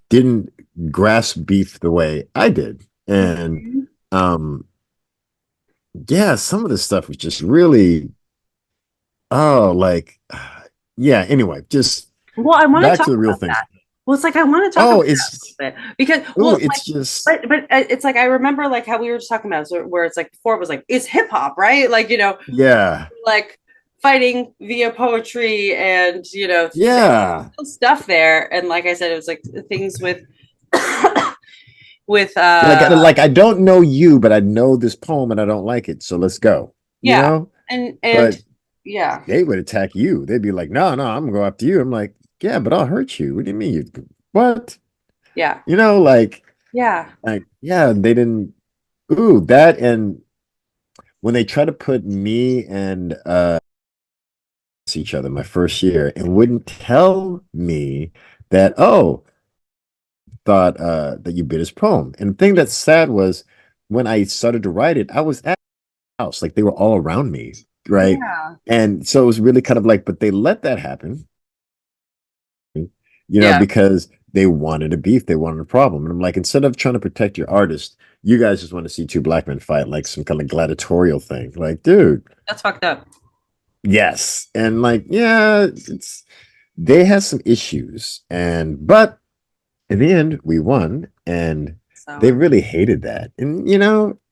didn't grasp beef the way I did. And Hmm. um yeah, some of this stuff was just really like yeah, anyway, just Well, I want to back talk to the real about things. that. Well, it's like I want to talk about Oh, that it's a little bit because, well, oh, it's it's like, just but it's like I remember like how we were just talking about so where it's like before it was like it's hip hop, right? Like yeah. like fighting via poetry and Yeah. still stuff there. And like I said, it was like things with with Like I don't know you, but I know this poem and I don't like it. So let's go. You yeah, know? and But yeah, they would attack you. They'd be like, no, no, I'm gonna go after you. I'm like, yeah, but I'll hurt you. What do you mean? What? yeah, Like, yeah. yeah, they didn't. Ooh, that and when they try to put me and each other my first year and wouldn't tell me that, oh, thought that you bit his poem. And the thing that's sad was when I started to write it, I was at the house, like they were all around me, right? Yeah. And so it was really kind of like, but they let that happen, Yeah. because they wanted a beef, they wanted a problem. And I'm like, instead of trying to protect your artist, you guys just want to see two black men fight like some kind of gladiatorial thing. Like, dude, That's fucked up. yes. And like, yeah, they have some issues. But in the end, we won, and they So really hated that. And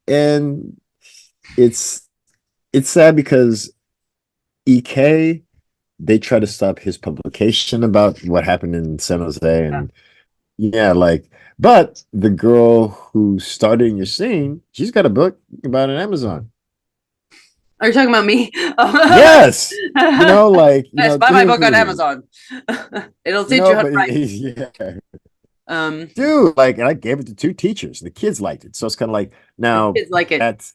and it's it's sad because EK, they try to stop his publication about what happened in San Jose, yeah. and yeah, like, but the girl who started in your scene, she's got a book about it on Amazon. Are you talking about me? Yes, like, Yes, buy my book on dude, Amazon. It'll teach you how to but write. yeah, Dude, like, and I gave it to two teachers. The kids liked it. So it's kind of like The now kids like it. that's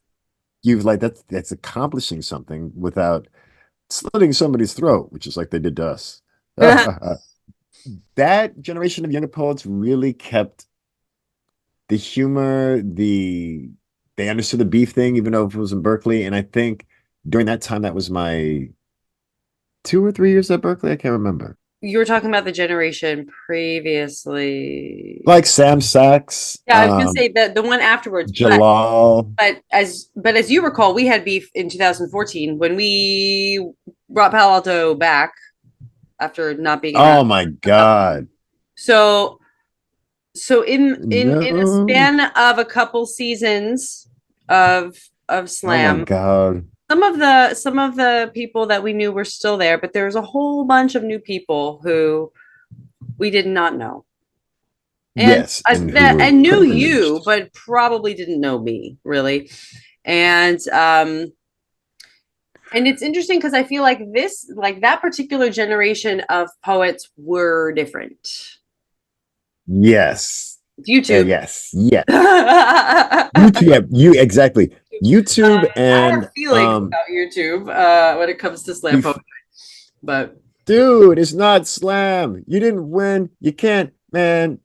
that's accomplishing something without slitting somebody's throat, which is like they did to us. That generation of younger poets really kept the humor, they understood the beef thing, even though it was in Berkeley. And I think during that time, that was my 2 or 3 years at Berkeley. I can't remember. You were talking about the generation previously. Like Sam Sachs, Yeah, I was gonna say the one afterwards, Jalal. but as you recall, we had beef in 2014 when we brought Palo Alto back after not being around Oh my a couple. God. So in a No. span of a couple seasons of Oh my Slam, God. some of the people that we knew were still there, but there was a whole bunch of new people who we did not know. And Yes. And who were and knew you, privileged. but probably didn't know me really. And and it's interesting because I feel like that particular generation of poets were different. Yes. YouTube. Yes. Yes. I YouTube. Yeah, you exactly. YouTube have and feelings about YouTube when it comes to slam bef poetry, but dude, it's not slam. You didn't win. You can't, man.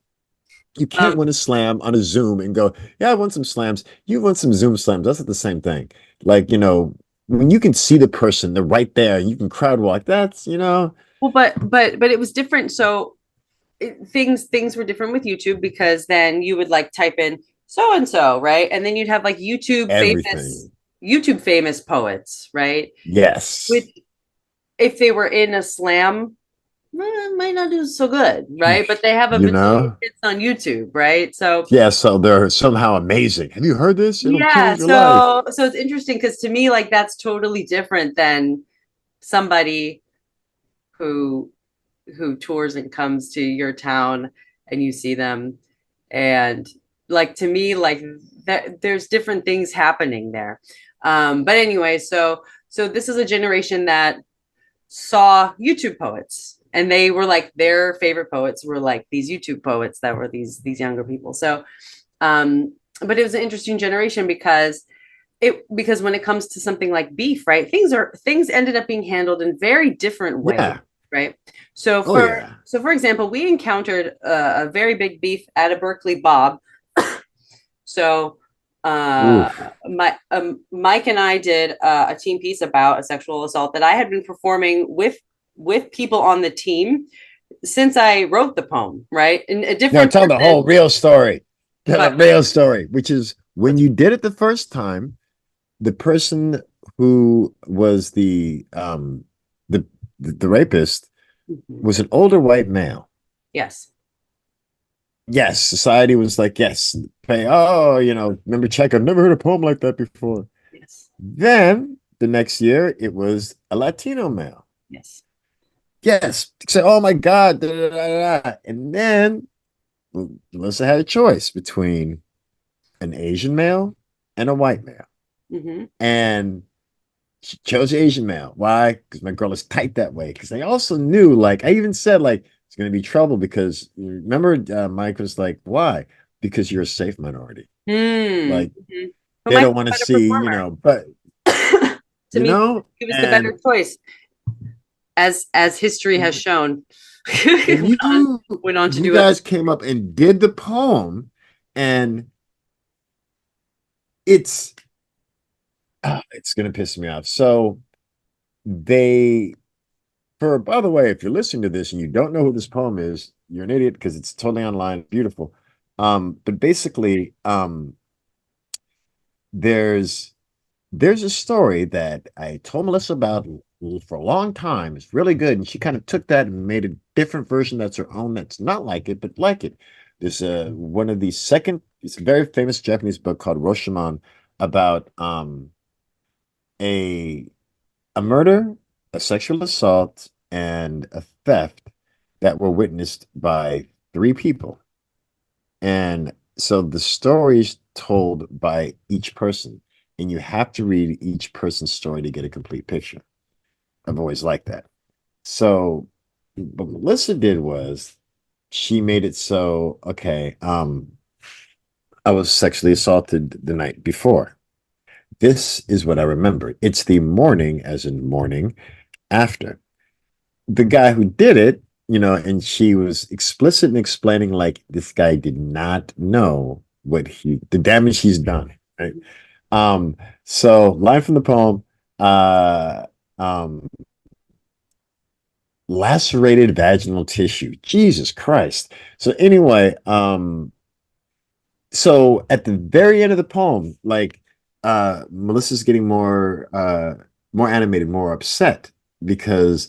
You can't um, win a slam on a Zoom and go, yeah, I won some slams. You won some Zoom slams. That's not the same thing. Like, when you can see the person, they're right there, you can crowd walk. well, but it was different. So things were different with YouTube because then you would like type in so and so, right? And then you'd have like everything. YouTube famous poets, right? With Yes. if they were in a slam, might not do so good, right? But they have a You bajillion know? hits on YouTube, right? So Yeah, so they're somehow amazing. Have you heard this? It'll yeah, change your life. so it's interesting because to me, like that's totally different than somebody who tours and comes to your town and you see them and like to me like that there's different things happening there. But anyway, so this is a generation that saw YouTube poets and they were like their favorite poets were like these YouTube poets that were these younger people. So but it was an interesting generation because when it comes to something like beef, right, things ended up being handled in very different ways, Yeah. right? so Oh, for yeah. so for example, we encountered a very big beef at a Berkeley Bob. So uh Oof. Mike and I did a team piece about a sexual assault that I had been performing with people on the team since I wrote the poem, right, in a No, different tell the person. whole real story. Tell the But real story, which is when you did it the first time, the person who was the the rapist was an older white male. yes. Yes, society was like, yes, pay. Oh, remember check. I've never heard a poem like that before. Yes. Then the next year, it was a Latino male. Yes. Yes, say, oh my God, da, da, da, da, da. And then Melissa had a choice between an Asian male and a white male, Mm-hmm. and she chose Asian male. Why? Because my girl is tight that way. Because I also knew, like, I even said, like, it's going to be trouble because remember, Mike was like, why? Because you're a safe minority. Mm. Like, Hmm. But they Mike's don't want to a better see, performer. but, To me, he was the and better choice, as history has shown. and went on you went on to you do it. guys came up and did the poem, and it's it's gonna piss me off. So they by the way, if you're listening to this and you don't know who this poem is, you're an idiot because it's totally online, beautiful. But basically, there's there's a story that I told Melissa about for a long time. It's really good, and she kind of took that and made a different version that's her own. That's not like it, but like it. There's one of the second. It's a very famous Japanese book called Rashomon about a a murder, a sexual assault, and a theft that were witnessed by three people. And so the story's told by each person, and you have to read each person's story to get a complete picture. I've always liked that. So what Melissa did was she made it so, okay, I was sexually assaulted the night before. This is what I remember. It's the morning, as in morning, after. The guy who did it, and she was explicit in explaining like this guy did not know the damage he's done. Right. Um, so line from the poem, uh, um, lacerated vaginal tissue. Jesus Christ. So anyway, so at the very end of the poem, like Melissa's getting more animated, more upset because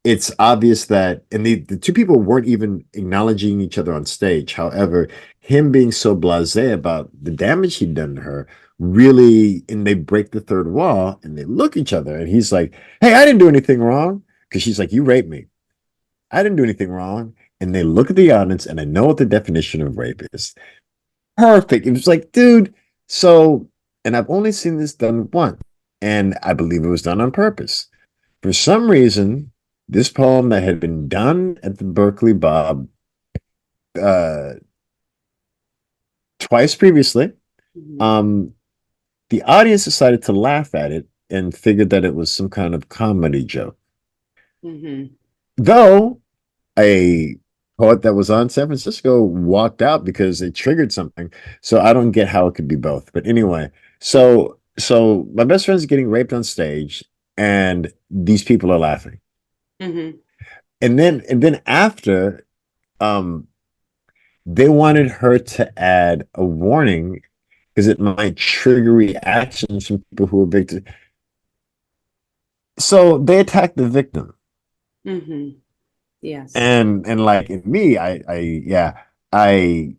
it's obvious that and the two people weren't even acknowledging each other on stage. However, him being so blasé about the damage he'd done to her really, and they break the third wall and they look at each other and he's like, "Hey, I didn't do anything wrong." Because she's like, "You raped me. I didn't do anything wrong." And they look at the audience and I know what the definition of rape is. Perfect. It was like, dude, so, and I've only seen this done once, and I believe it was done on purpose. For some reason, this poem that had been done at the Berkeley Bob uh, twice previously, Mhm, um, the audience decided to laugh at it and figured that it was some kind of comedy joke. mhm. Though a poet that was on San Francisco walked out because it triggered something. So I don't get how it could be both. But anyway, so my best friend's getting raped on stage, and these people are laughing. Mhm. And then after, um, they wanted her to add a warning because it might trigger reactions from people who are victims. So they attacked the victim. Mhm. Yes. And like in me, I yeah, I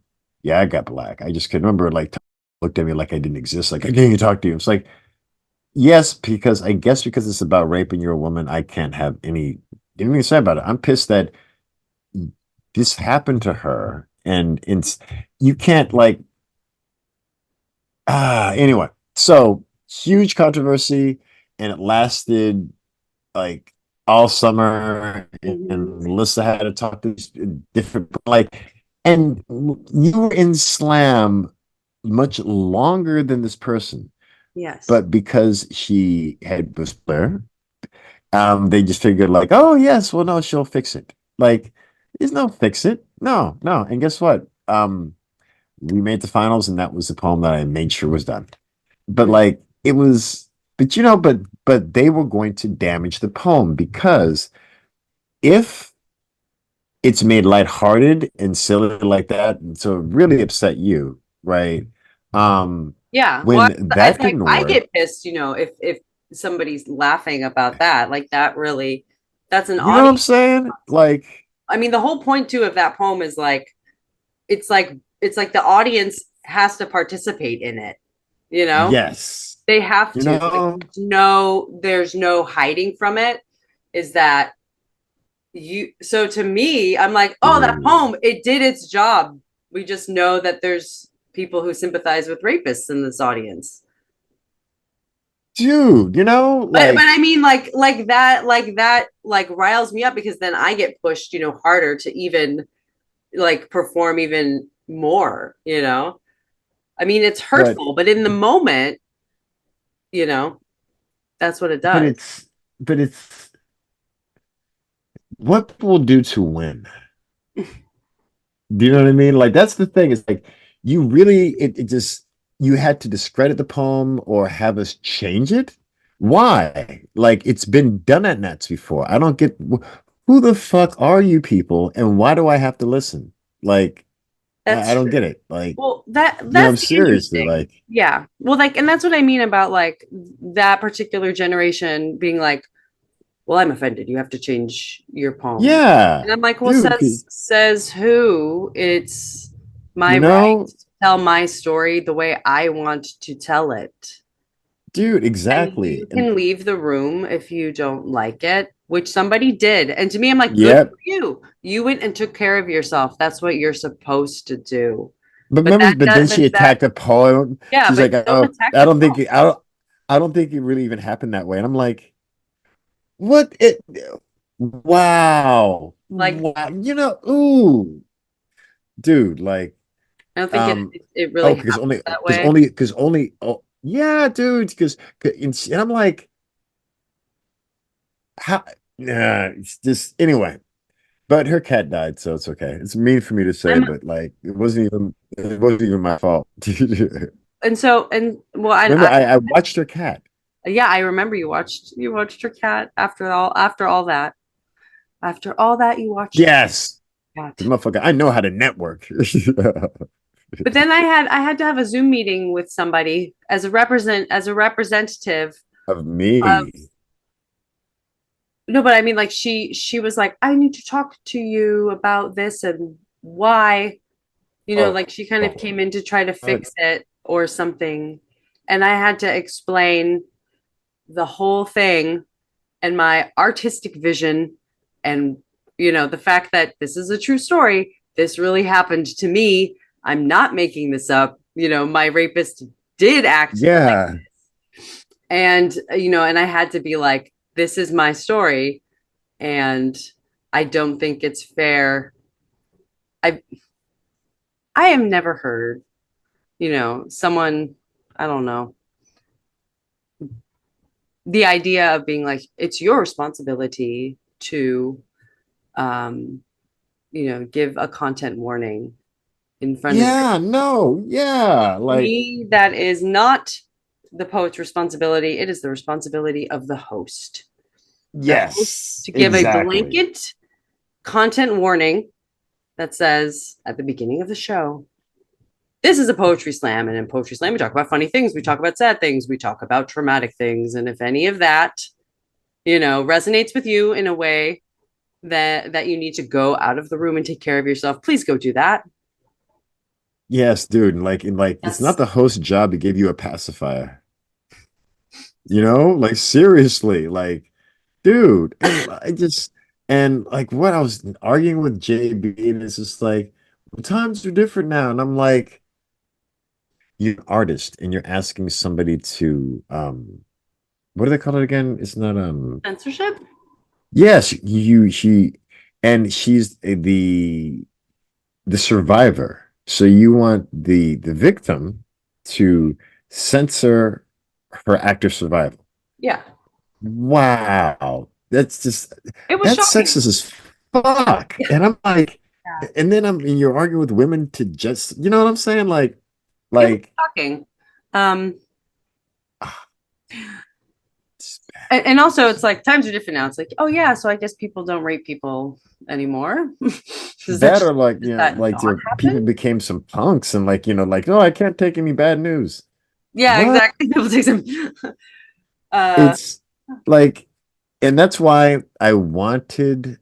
got black. I just couldn't remember like looked at me like I didn't exist. Like I can't even talk to you. It's like, yes, because I guess because it's about rape and you're a woman, I can't have anything to say about it. I'm pissed that this happened to her and it's you can't like anyway. So huge controversy and it lasted like all summer and Mhm. Melissa had to talk to these different like and you were in slam much longer than this person Yes. but because she had was Blair they just figured like oh yes well no she'll fix it like there's no fix it no and guess what we made the finals and that was the poem that I made sure was done but Mm. like it was but they were going to damage the poem because if it's made lighthearted and silly like that, so it really upset you, right? Um, Yeah. Well, when it's that like didn't I work, get pissed, if somebody's laughing about that, like that really, that's an you know what I'm audience. saying? Like, I mean, the whole point too of that poem is like it's like it's like the audience has to participate in it, you know? yes, They have you to. Like know, there's no hiding from it. Is that so to me, I'm like, oh, that dude, poem, it did its job. We just know that there's people who sympathize with rapists in this audience. dude, But I mean like riles me up because then I get pushed, harder to even like perform even more. I mean, it's but hurtful, but in the moment, you know, that's what it but does. it's what we'll do to win. Do you know what I mean? Like that's the thing. It's like you really it just you had to discredit the poem or have us change it. Why? Like it's been done at Nats before. I don't get who the fuck are you people and why do I have to listen? Like I That's don't true. get it. Like Well, that I'm that's the seriously interesting. like Yeah. Well, like, and that's what I mean about like that particular generation being like, well, I'm offended. You have to change your poem. And yeah, I'm like, well, dude, says who? It's my you right know, to tell my story the way I want to tell it. dude, And exactly. you And can leave the room if you don't like it, which somebody did. And to me, I'm like, good yep. for you. You went and took care of yourself. That's what you're supposed to do. But But remember, but then but she that attacked a poem. yeah, She's but like, don't "Oh, attack the poem. I don't think it really even happened that way." And I'm like, "What? It? Wow, Like wow. Ooh. dude, like, I don't think um, it really oh, happens that way. oh, yeah, dude, and I'm like, how, nah, it's just, anyway, but her cat died, so it's okay. It's mean for me to say, I'm but like, it wasn't even my fault. and so and well, Remember, I watched her cat. yeah, I remember you watched your cat after all that you watched Yes, cat. the motherfucker, I know how to network. But then I had to have a Zoom meeting with somebody as a representative Of of me. no, but I mean like she was like, I need to talk to you about this and why, Oh, like she kind of oh, came in to try to uh, fix it or something. And I had to explain the whole thing and my artistic vision and the fact that this is a true story. This really happened to me. I'm not making this up. My rapist did act like, yeah, and and I had to be like, this is my story, and I don't think it's fair. I i have never heard someone, I don't know, the idea of being like, it's your responsibility to um give a content warning in front of yeah, no, yeah, like, me. That is not the poet's responsibility. It is the responsibility of the host. The host yes, to give a exactly. blanket content warning that says at the beginning of the show, this is a poetry slam. And in poetry slam, we talk about funny things, we talk about sad things, we talk about traumatic things. And if any of that, resonates with you in a way that you need to go out of the room and take care of yourself, please go do that. Yes, dude, and like, it's not Yes. the host's job to give you a pacifier. Like seriously, like, dude, and I just and like what I was arguing with JB, and it's just like the times are different now, and I'm like, you're an artist, and you're asking somebody to what do they call it again? It's not Censorship. yes, and she's the survivor. So you want the victim to censor her act of survival. Yeah, Wow. it was That's shocking. sexist as fuck. Yeah, And I'm like, yeah. and then you're arguing with women to just, you know what I'm saying? It was Like, shocking. Um, ah, it's bad. and also it's like times are different now. It's like, oh yeah, so I guess people don't rape people anymore. Does that That or like, does that like not your people happen? became some punks and like, like, no, I can't take any bad news. Yeah, What? exactly. People take some. Uh, It's like, and that's why I wanted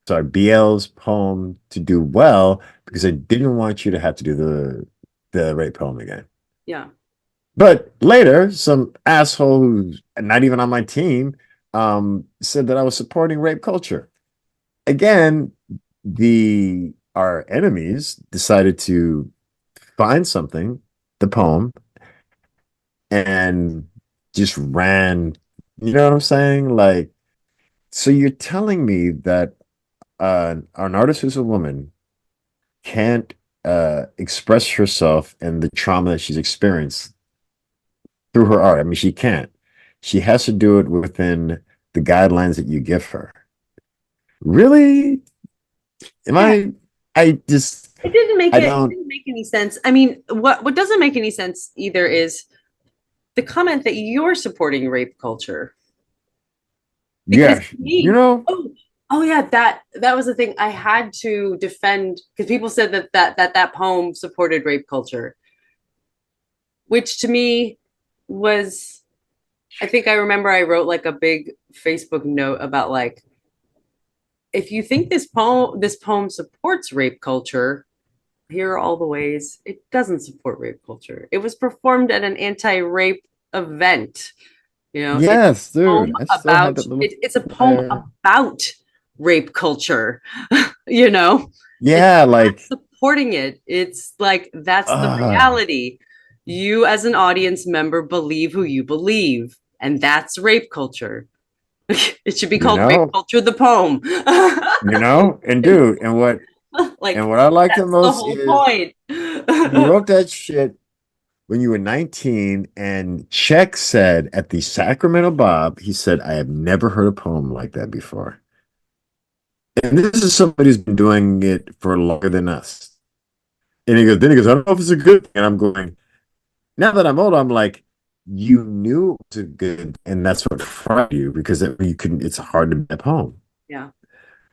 sorry, BL's poem to do well because I didn't want you to have to do the rape poem again. yeah, But later, some asshole who's not even on my team said that I was supporting rape culture. Again, the our enemies decided to find something, the poem, and just ran. You know what I'm saying? Like, so you're telling me that an artist who's a woman can't express herself and the trauma that she's experienced through her art. I mean, she can't. She has to do it within the guidelines that you give her. Really? Am yeah. I just, I It don't, didn't make any sense. I mean, what doesn't make any sense either is the comment that you're supporting rape culture. Because yeah, to me, know, oh yeah, that was the thing I had to defend because people said that poem supported rape culture, which to me was, I think I remember I wrote like a big Facebook note about like, if you think this poem supports rape culture, here are all the ways it doesn't support rape culture. It was performed at an anti-rape event. It's yes, a poem dude. I still have that little it's a poem there. about rape culture. you know, it's Yeah, not like, supporting it. It's like that's the uh, reality. You as an audience member believe who you believe, and that's rape culture. It should be you called Rape know, Culture the Poem. and dude, and what? Like And what I like the that's the most whole is point. you wrote that shit when you were 19, and Czech said at the Sacramento Bob, he said, I have never heard a poem like that before. And this is somebody who's been doing it for longer than us. And I don't know if it's a good thing. And I'm going, now that I'm older, I'm like, you knew it was a good, and that's what frightened you because you couldn't, it's hard to be a poem. Yeah.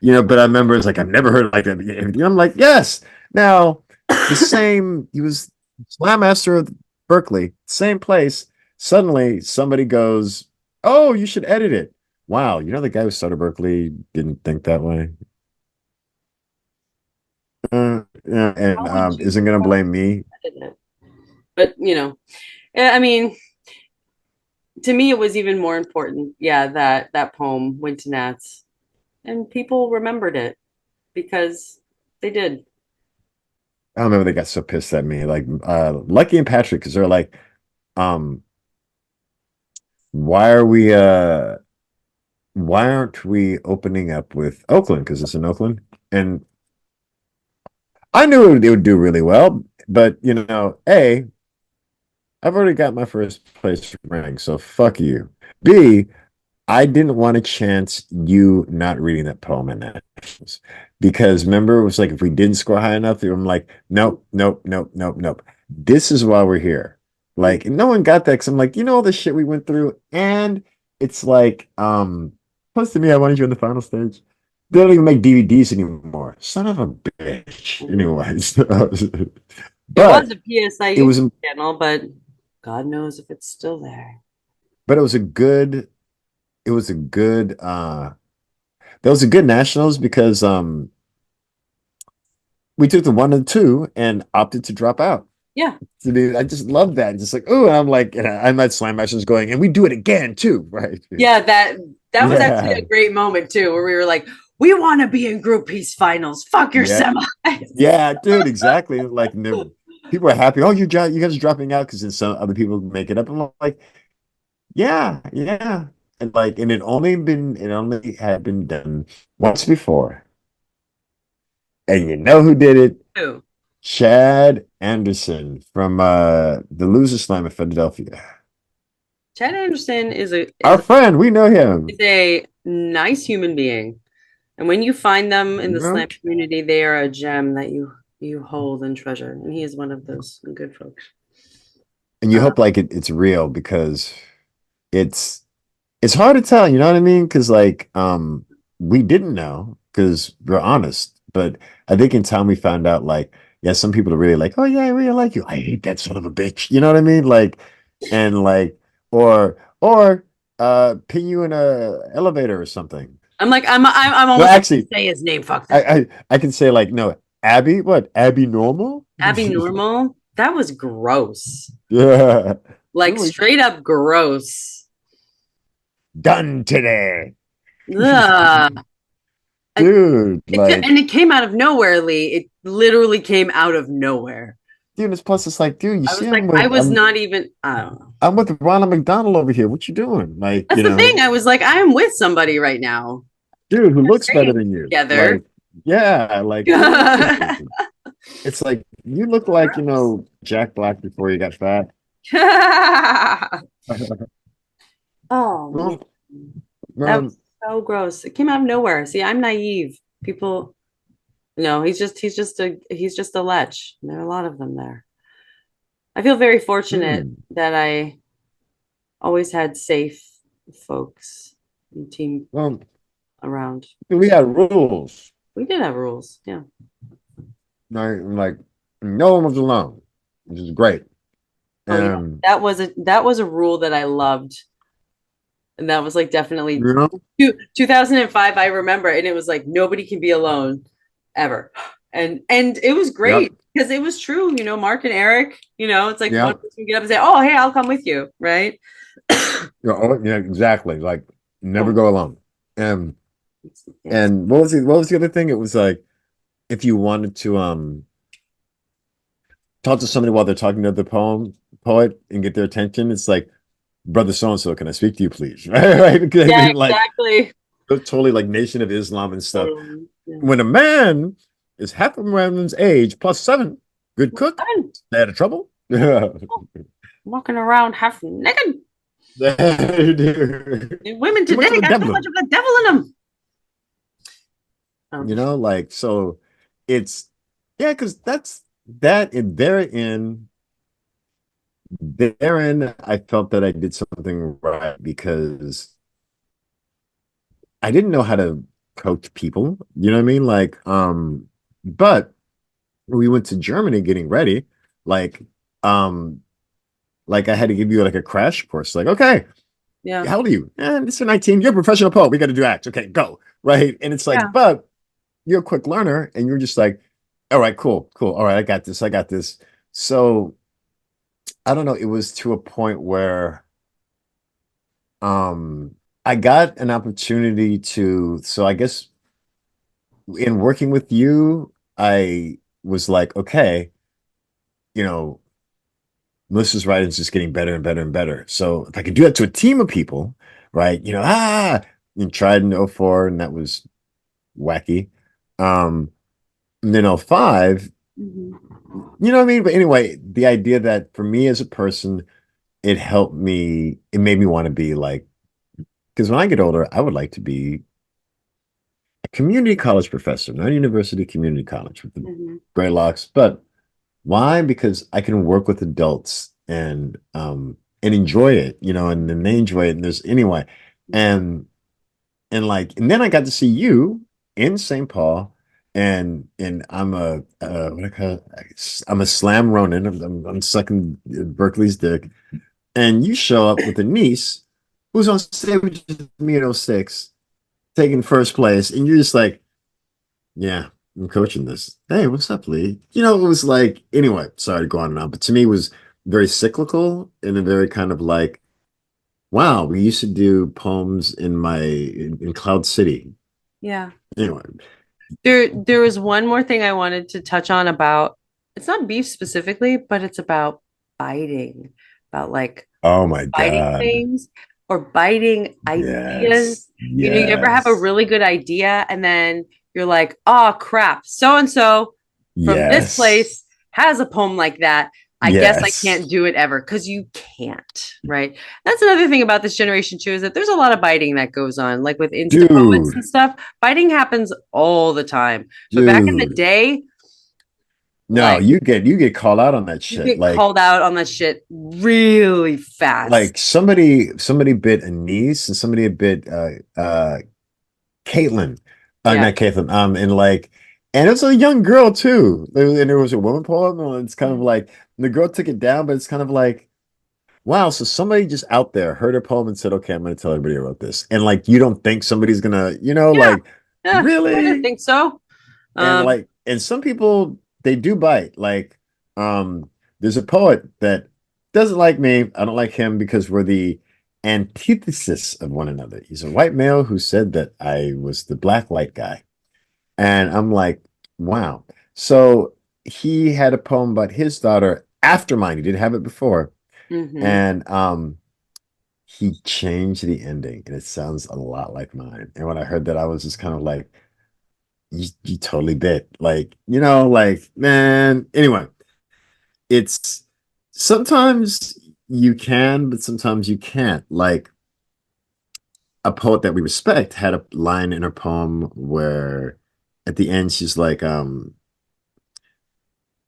But I remember it's like, I've never heard it like that. And I'm like, yes. Now, the same, he was slam master of Berkeley, same place. Suddenly, somebody goes, oh, you should edit it. Wow, the guy who started Berkeley didn't think that way. Yeah, and How would you isn't going to blame me. edit it? But I mean, to me, it was even more important. Yeah, that poem went to Nats, and people remembered it because they did. I remember they got so pissed at me, like Lucky and Patrick, because they're like, um, why are we why aren't we opening up with Oakland? Because it's in Oakland. And I knew it would do really well, but I've already got my first place ring, so fuck you. B, I didn't want to chance you not reading that poem in nationals because remember it was like if we didn't score high enough, I'm like, nope, nope, nope, nope, nope. This is why we're here. Like no one got that because I'm like, all the shit we went through, and it's like, plus to me, I wanted you in the final stage. They don't even make DVDs anymore. Son of a bitch. Mhm. Anyways, It was but a PSI it was YouTube channel, but God knows if it's still there. but it was a good that was a good nationals because we took the 1 and 2 and opted to drop out. Yeah. So, dude, I just love that. Just like, oh, and I'm like, I'm at Slam Masters going, and we do it again too, right? Yeah, that was actually Yeah, a great moment too, where we were like, we want to be in group peace finals. Fuck your yeah, semis. yeah, dude, exactly. Like, people are happy. Oh, you guys are dropping out because then some other people make it up. I'm like, yeah, yeah, and like, and it only had been done once before, and you know who did it? Who? Chad Anderson from the Loser Slam in Philadelphia. Chad Anderson is a Our is, friend, we know is him. a nice human being. And when you find them in You the know? slam community, they are a gem that you hold and treasure. And he is one of those good folks. And you Uh, hope like it's real because it's it's hard to tell, you know what I mean? Because like we didn't know because we're honest, but I think in time we found out like yeah, some people are really like, oh yeah, I really like you. I hate that son of a bitch. You know what I mean? Like and like or pin you in a elevator or something. I'm like I'm No, almost like actually, say his name. Fuck I that. I can say like no, Abby, what? Abby Normal? Abby Normal. That was gross. Yeah. I'm Like like, straight up gross. done today. Ugh. And Dude, like, it came out of nowhere, Lee. It literally came out of nowhere. dude, it's plus it's like, dude, you I see was like, I was not even. I don't know. I'm with Ronald McDonald over here. What you doing? Like, That's the thing. I was like, I am with somebody right now. dude, who We're looks better staying than you? together. Like, yeah, like, dude. It's like you look like, Jack Black before you got fat. Oh man, Well, that was um, so gross. It came out of nowhere. See, I'm naive. People, no, he's just a lech. There are a lot of them there. I feel very fortunate hmm. that I always had safe folks and team Well, around. we had rules. We did have rules. Yeah. Like, no one was alone, which is great. Oh yeah. And That was a rule that I loved. And that was like definitely you know, 2005. I remember, and it was like nobody can be alone ever. And it was yep, great because it was true. Mark and Eric, it's like one yep. person get up and say, oh, hey, I'll come with you. Right. Yeah, exactly. Like, never Oh, go alone. And yes. and what was the other thing? It was like if you wanted to talk to somebody while they're talking to the poet and get their attention, it's like, brother so and so, can I speak to you, please? Right? Because Yeah, like exactly. totally like Nation of Islam and stuff. Totally. Yeah. When a man is half of Marilyn's age plus 7. Good cook. Fun. Stay out of trouble. Yeah. Walking around half naked. Too Women today much of the got too much devil. of the devil in them. Um, Like so it's yeah, because that's that in therein I felt that I did something right because I didn't know how to coach people. You know what I mean? But we went to Germany getting ready, like, um, like I had to give you like a crash course. Like, okay, yeah, how old are you? This is 19. You're a professional poet. We got to do acts. Okay, go. Right. And it's like, yeah. but you're a quick learner and you're just like, all right, cool, cool. All right, I got this. I got this. So I don't know. It was to a point where I got an opportunity to, so I guess in working with you, I was like, okay, you know, Melissa's writing is just getting better and better and better. So if I could do that to a team of people, right? And tried in '04, and that was wacky. And then '05, Mhm. you know what I mean? But anyway, the idea that for me as a person, it helped me, it made me want to be like, because when I get older, I would like to be a community college professor, not a university, community college with the Mhm. gray locks. But why? Because I can work with adults and enjoy it, and then they enjoy it. And there's anyway. And and then I got to see you in St. Paul, and I'm a what I call it? I'm a slam Ronin. I'm sucking Berkeley's dick, and you show up with a niece who's on stage with me at '06, taking first place, and you're just like, yeah, I'm coaching this. Hey, what's up, Lee? It was like, anyway, sorry to go on and on, but to me, it was very cyclical and a very kind of like, wow, we used to do poems in Cloud City. Yeah. Anyway, There was one more thing I wanted to touch on about it's not beef specifically, but it's about biting, about like oh my biting God. things or biting ideas. Yes. You ever have a Yes. really good idea and then you're like, oh crap, so and so from this Yes. place has a poem like that. I guess I Yes. can't do it ever because you can't, right? That's another thing about this generation too, is that there's a lot of biting that goes on, like with Insta poets Dude, and stuff. Biting happens all the time. But back in the dude. day, No, like you get called out on that you shit. get called out on that shit really fast. Like somebody bit a niece and somebody bit Caitlin, Yeah. not Caitlin, and it was a young girl too, and there was a woman poem, and it's kind of like the girl took it down, but it's kind of like, wow, so somebody just out there heard her poem and said, okay, I'm going to tell everybody I wrote this, and like you don't think somebody's gonna, Yeah. like Yeah. I didn't really, think so. and Um, some people they do bite, um, there's a poet that doesn't like me, I don't like him because we're the antithesis of one another. He's a white male who said that I was the black light guy. And I'm like, wow. So he had a poem about his daughter after mine. He didn't have it before. mhm. And he changed the ending and it sounds a lot like mine. And when I heard that, I was just kind of like, you totally bit. Like, man. Anyway, it's sometimes you can, but sometimes you can't. Like a poet that we respect had a line in her poem where at the end she's like,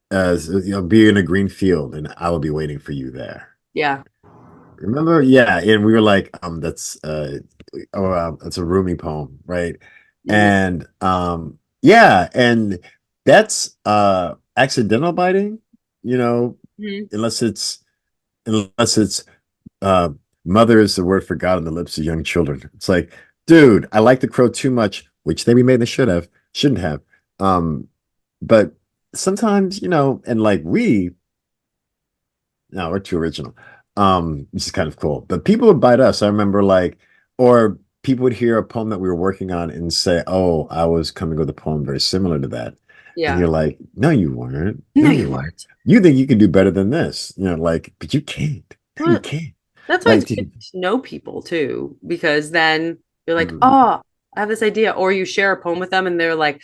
as be in a green field and I will be waiting for you there. Yeah. Remember? Yeah. And we were like, that's a Rumi poem, right? Mhm. And yeah, and that's accidental biting, you know, Mhm. unless it's uh mother is the word for God on the lips of young children. It's like, dude, I like the crow too much, which they remade they shouldn't have. But sometimes, and like no, we're too original. Which is kind of cool. But people would bite us. I remember or people would hear a poem that we were working on and say, oh, I was coming with a poem very similar to that. And Yeah. you're like, no, you weren't. No, No, you you weren't. weren't. You think you can do better than this. But you can't. No, you Well, can't. that's why it's Like, good to know people too, because then you're like, mm, oh, I have this idea. Or you share a poem with them and they're like,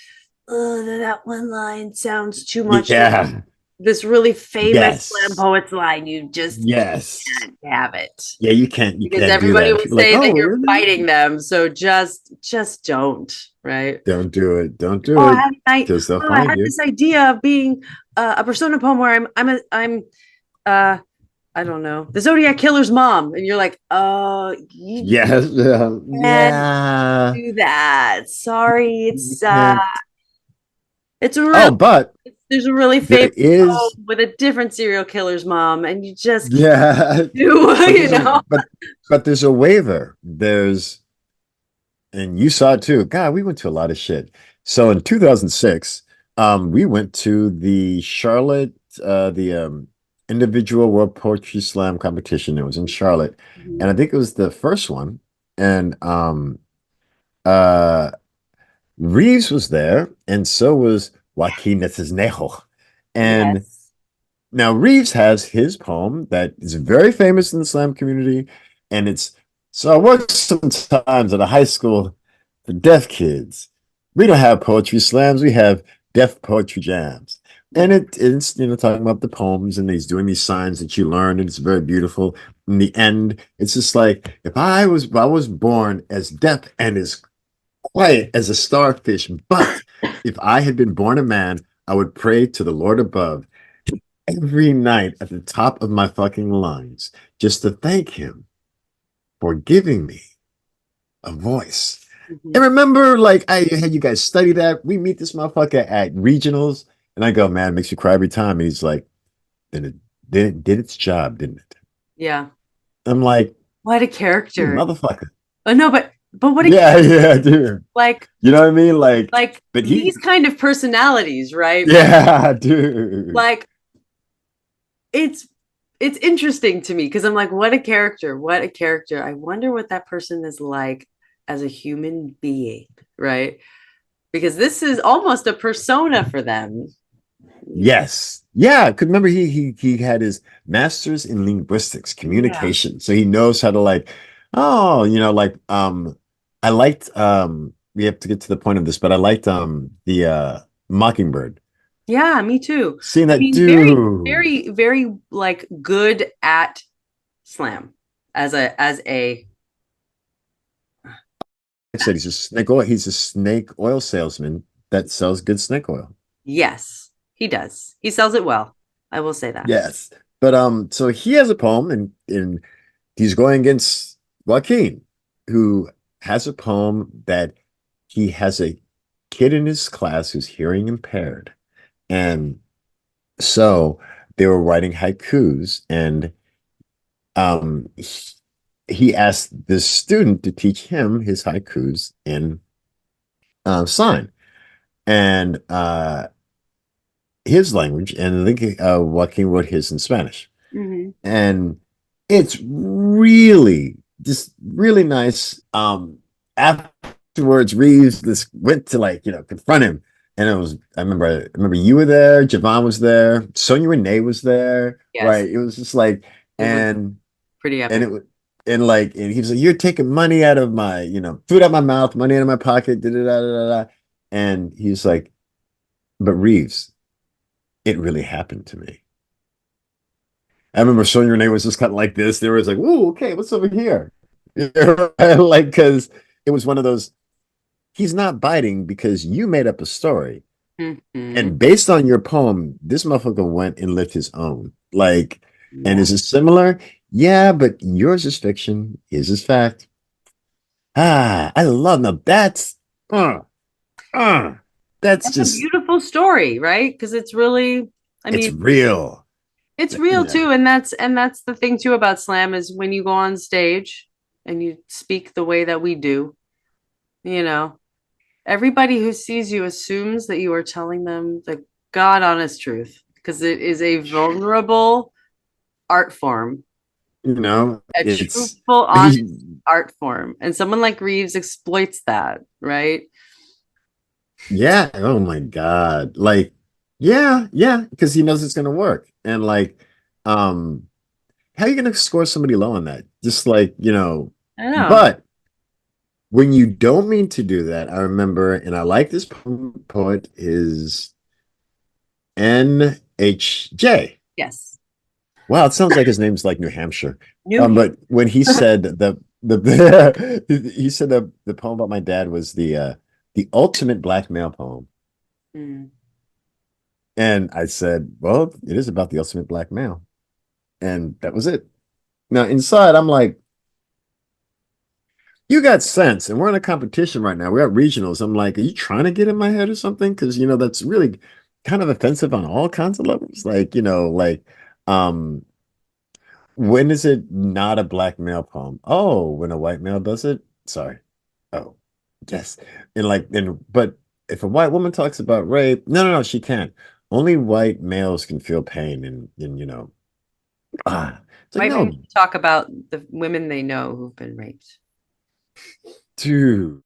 that one line sounds too much like Yeah. this really famous slam Yes. poet's line. You just Yes. can't have it Yeah, you because can't do everybody that. will People are like, say that oh, you're really? fighting them. So just don't, right? Don't do it. Don't Oh, do I it had because they'll I find had you. this idea of being a persona poem where I'm uh I don't know, the Zodiac killer's mom, and you're like, oh, you Yes. can't Yeah. do that. Sorry, You can't. it's a real Oh, but there's a really there famous poem is. with a different serial killer's mom, and you just can't Yeah. do, But you know. there's a waiver. There's and you saw it too. God, we went to a lot of shit. So in 2006, we went to the Charlotte, the individual World Poetry Slam competition. It was in Charlotte, and I Mhm. think it was the first one. And uh, Reeves was there, and so was Joaquin Necisnejo. And Yes. now, Reeves has his poem that is very famous in the slam community, and it's so I worked sometimes at a high school for deaf kids. We don't have poetry slams, we have deaf poetry jams. And Yeah. it's talking about the poems, and he's doing these signs that you learn, and it's very beautiful. In the end, it's just like if I was born as deaf and as quiet as a starfish, but if I had been born a man, I would pray to the Lord above every night at the top of my fucking lungs just to thank him for giving me a voice. And Mhm. remember, like, I had you guys study that. We meet this motherfucker at regionals, and I go, man, it makes you cry every time. And he's like, then it did its job, didn't it? Yeah. I'm like, What a you character. motherfucker. Oh no, but what a Yeah, yeah, dude. like You know what I mean? like But he, these kind of personalities, right? yeah, dude. Like it's it's interesting to me because I'm like, what a character, what a character. I wonder what that person is like as a human being, right? Because this is almost a persona for them. Yes. Yeah. Could remember he had his master's in linguistics, Yeah. communication. So he knows how to like, oh, I liked we have to get to the point of this, but I liked the Mockingbird. Yeah, me too. Seeing I that mean, very, dude. very, very like good at slam as a I said he's a snake oil salesman that sells good snake oil. yes, he does. He sells it well. I will say that. Yes. But so he has a poem and he's going against Joaquin, who has a poem that he has a kid in his class who's hearing impaired. And so they were writing haikus, and he asked this student to teach him his haikus in sign and his language. And I think Joaquin wrote his in Spanish. Hmm. And it's really just really nice. Afterwards, Reeves this went to confront him, and I remember you were there, Javon was there, Sonia Renee was there, Yes, right? It was just like it was and pretty and epic. it was and he was like, "You're taking money out of my food out of my mouth, money out of my pocket, da da da da da," and he's like, "But Reeves, it really happened to me." I remember Sonya Renee was just kind of like this. They were like, "Whoa, okay, what's over here?" Like, because it was one of those. He's not biting because you made up a story, Hmm. and based on your poem, this motherfucker went and lived his own. Like, and Yeah. is it similar? Yeah, but yours is fiction. His is fact. I love now. Uh, uh, that's That's a just beautiful story, right? Because it's really, I it's mean, real. it's real Yeah, too, and that's the thing too about slam is when you go on stage and you speak the way that we do, you know, everybody who sees you assumes that you are telling them the God honest truth because it is a vulnerable art form, a it's truthful, honest he. art form. And someone like Reeves exploits that, right? Yeah. Oh my God. Like, yeah, yeah, because he knows it's gonna work. And like, um, how are you gonna score somebody low on that? Just like, I know. but when you don't mean to do that, I remember, and I like this poet is NHJ. Yes. Wow, it sounds like his name's like New Hampshire. New But when he said the he said the poem about my dad was the ultimate black male poem. Mm. And I said, well, it is about the ultimate black male. And that was it. Now inside, I'm like, you got sense, and we're in a competition right now. We're at regionals. I'm like, are you trying to get in my head or something? Because that's really kind of offensive on all kinds of levels. Like, um, when is it not a black male poem? Oh, when a white male does it? Sorry. Oh, yes. But if a white woman talks about rape, no, no, no, she can't. Only white males can feel pain and it's like, White men no, talk about the women they know who've been raped. dude.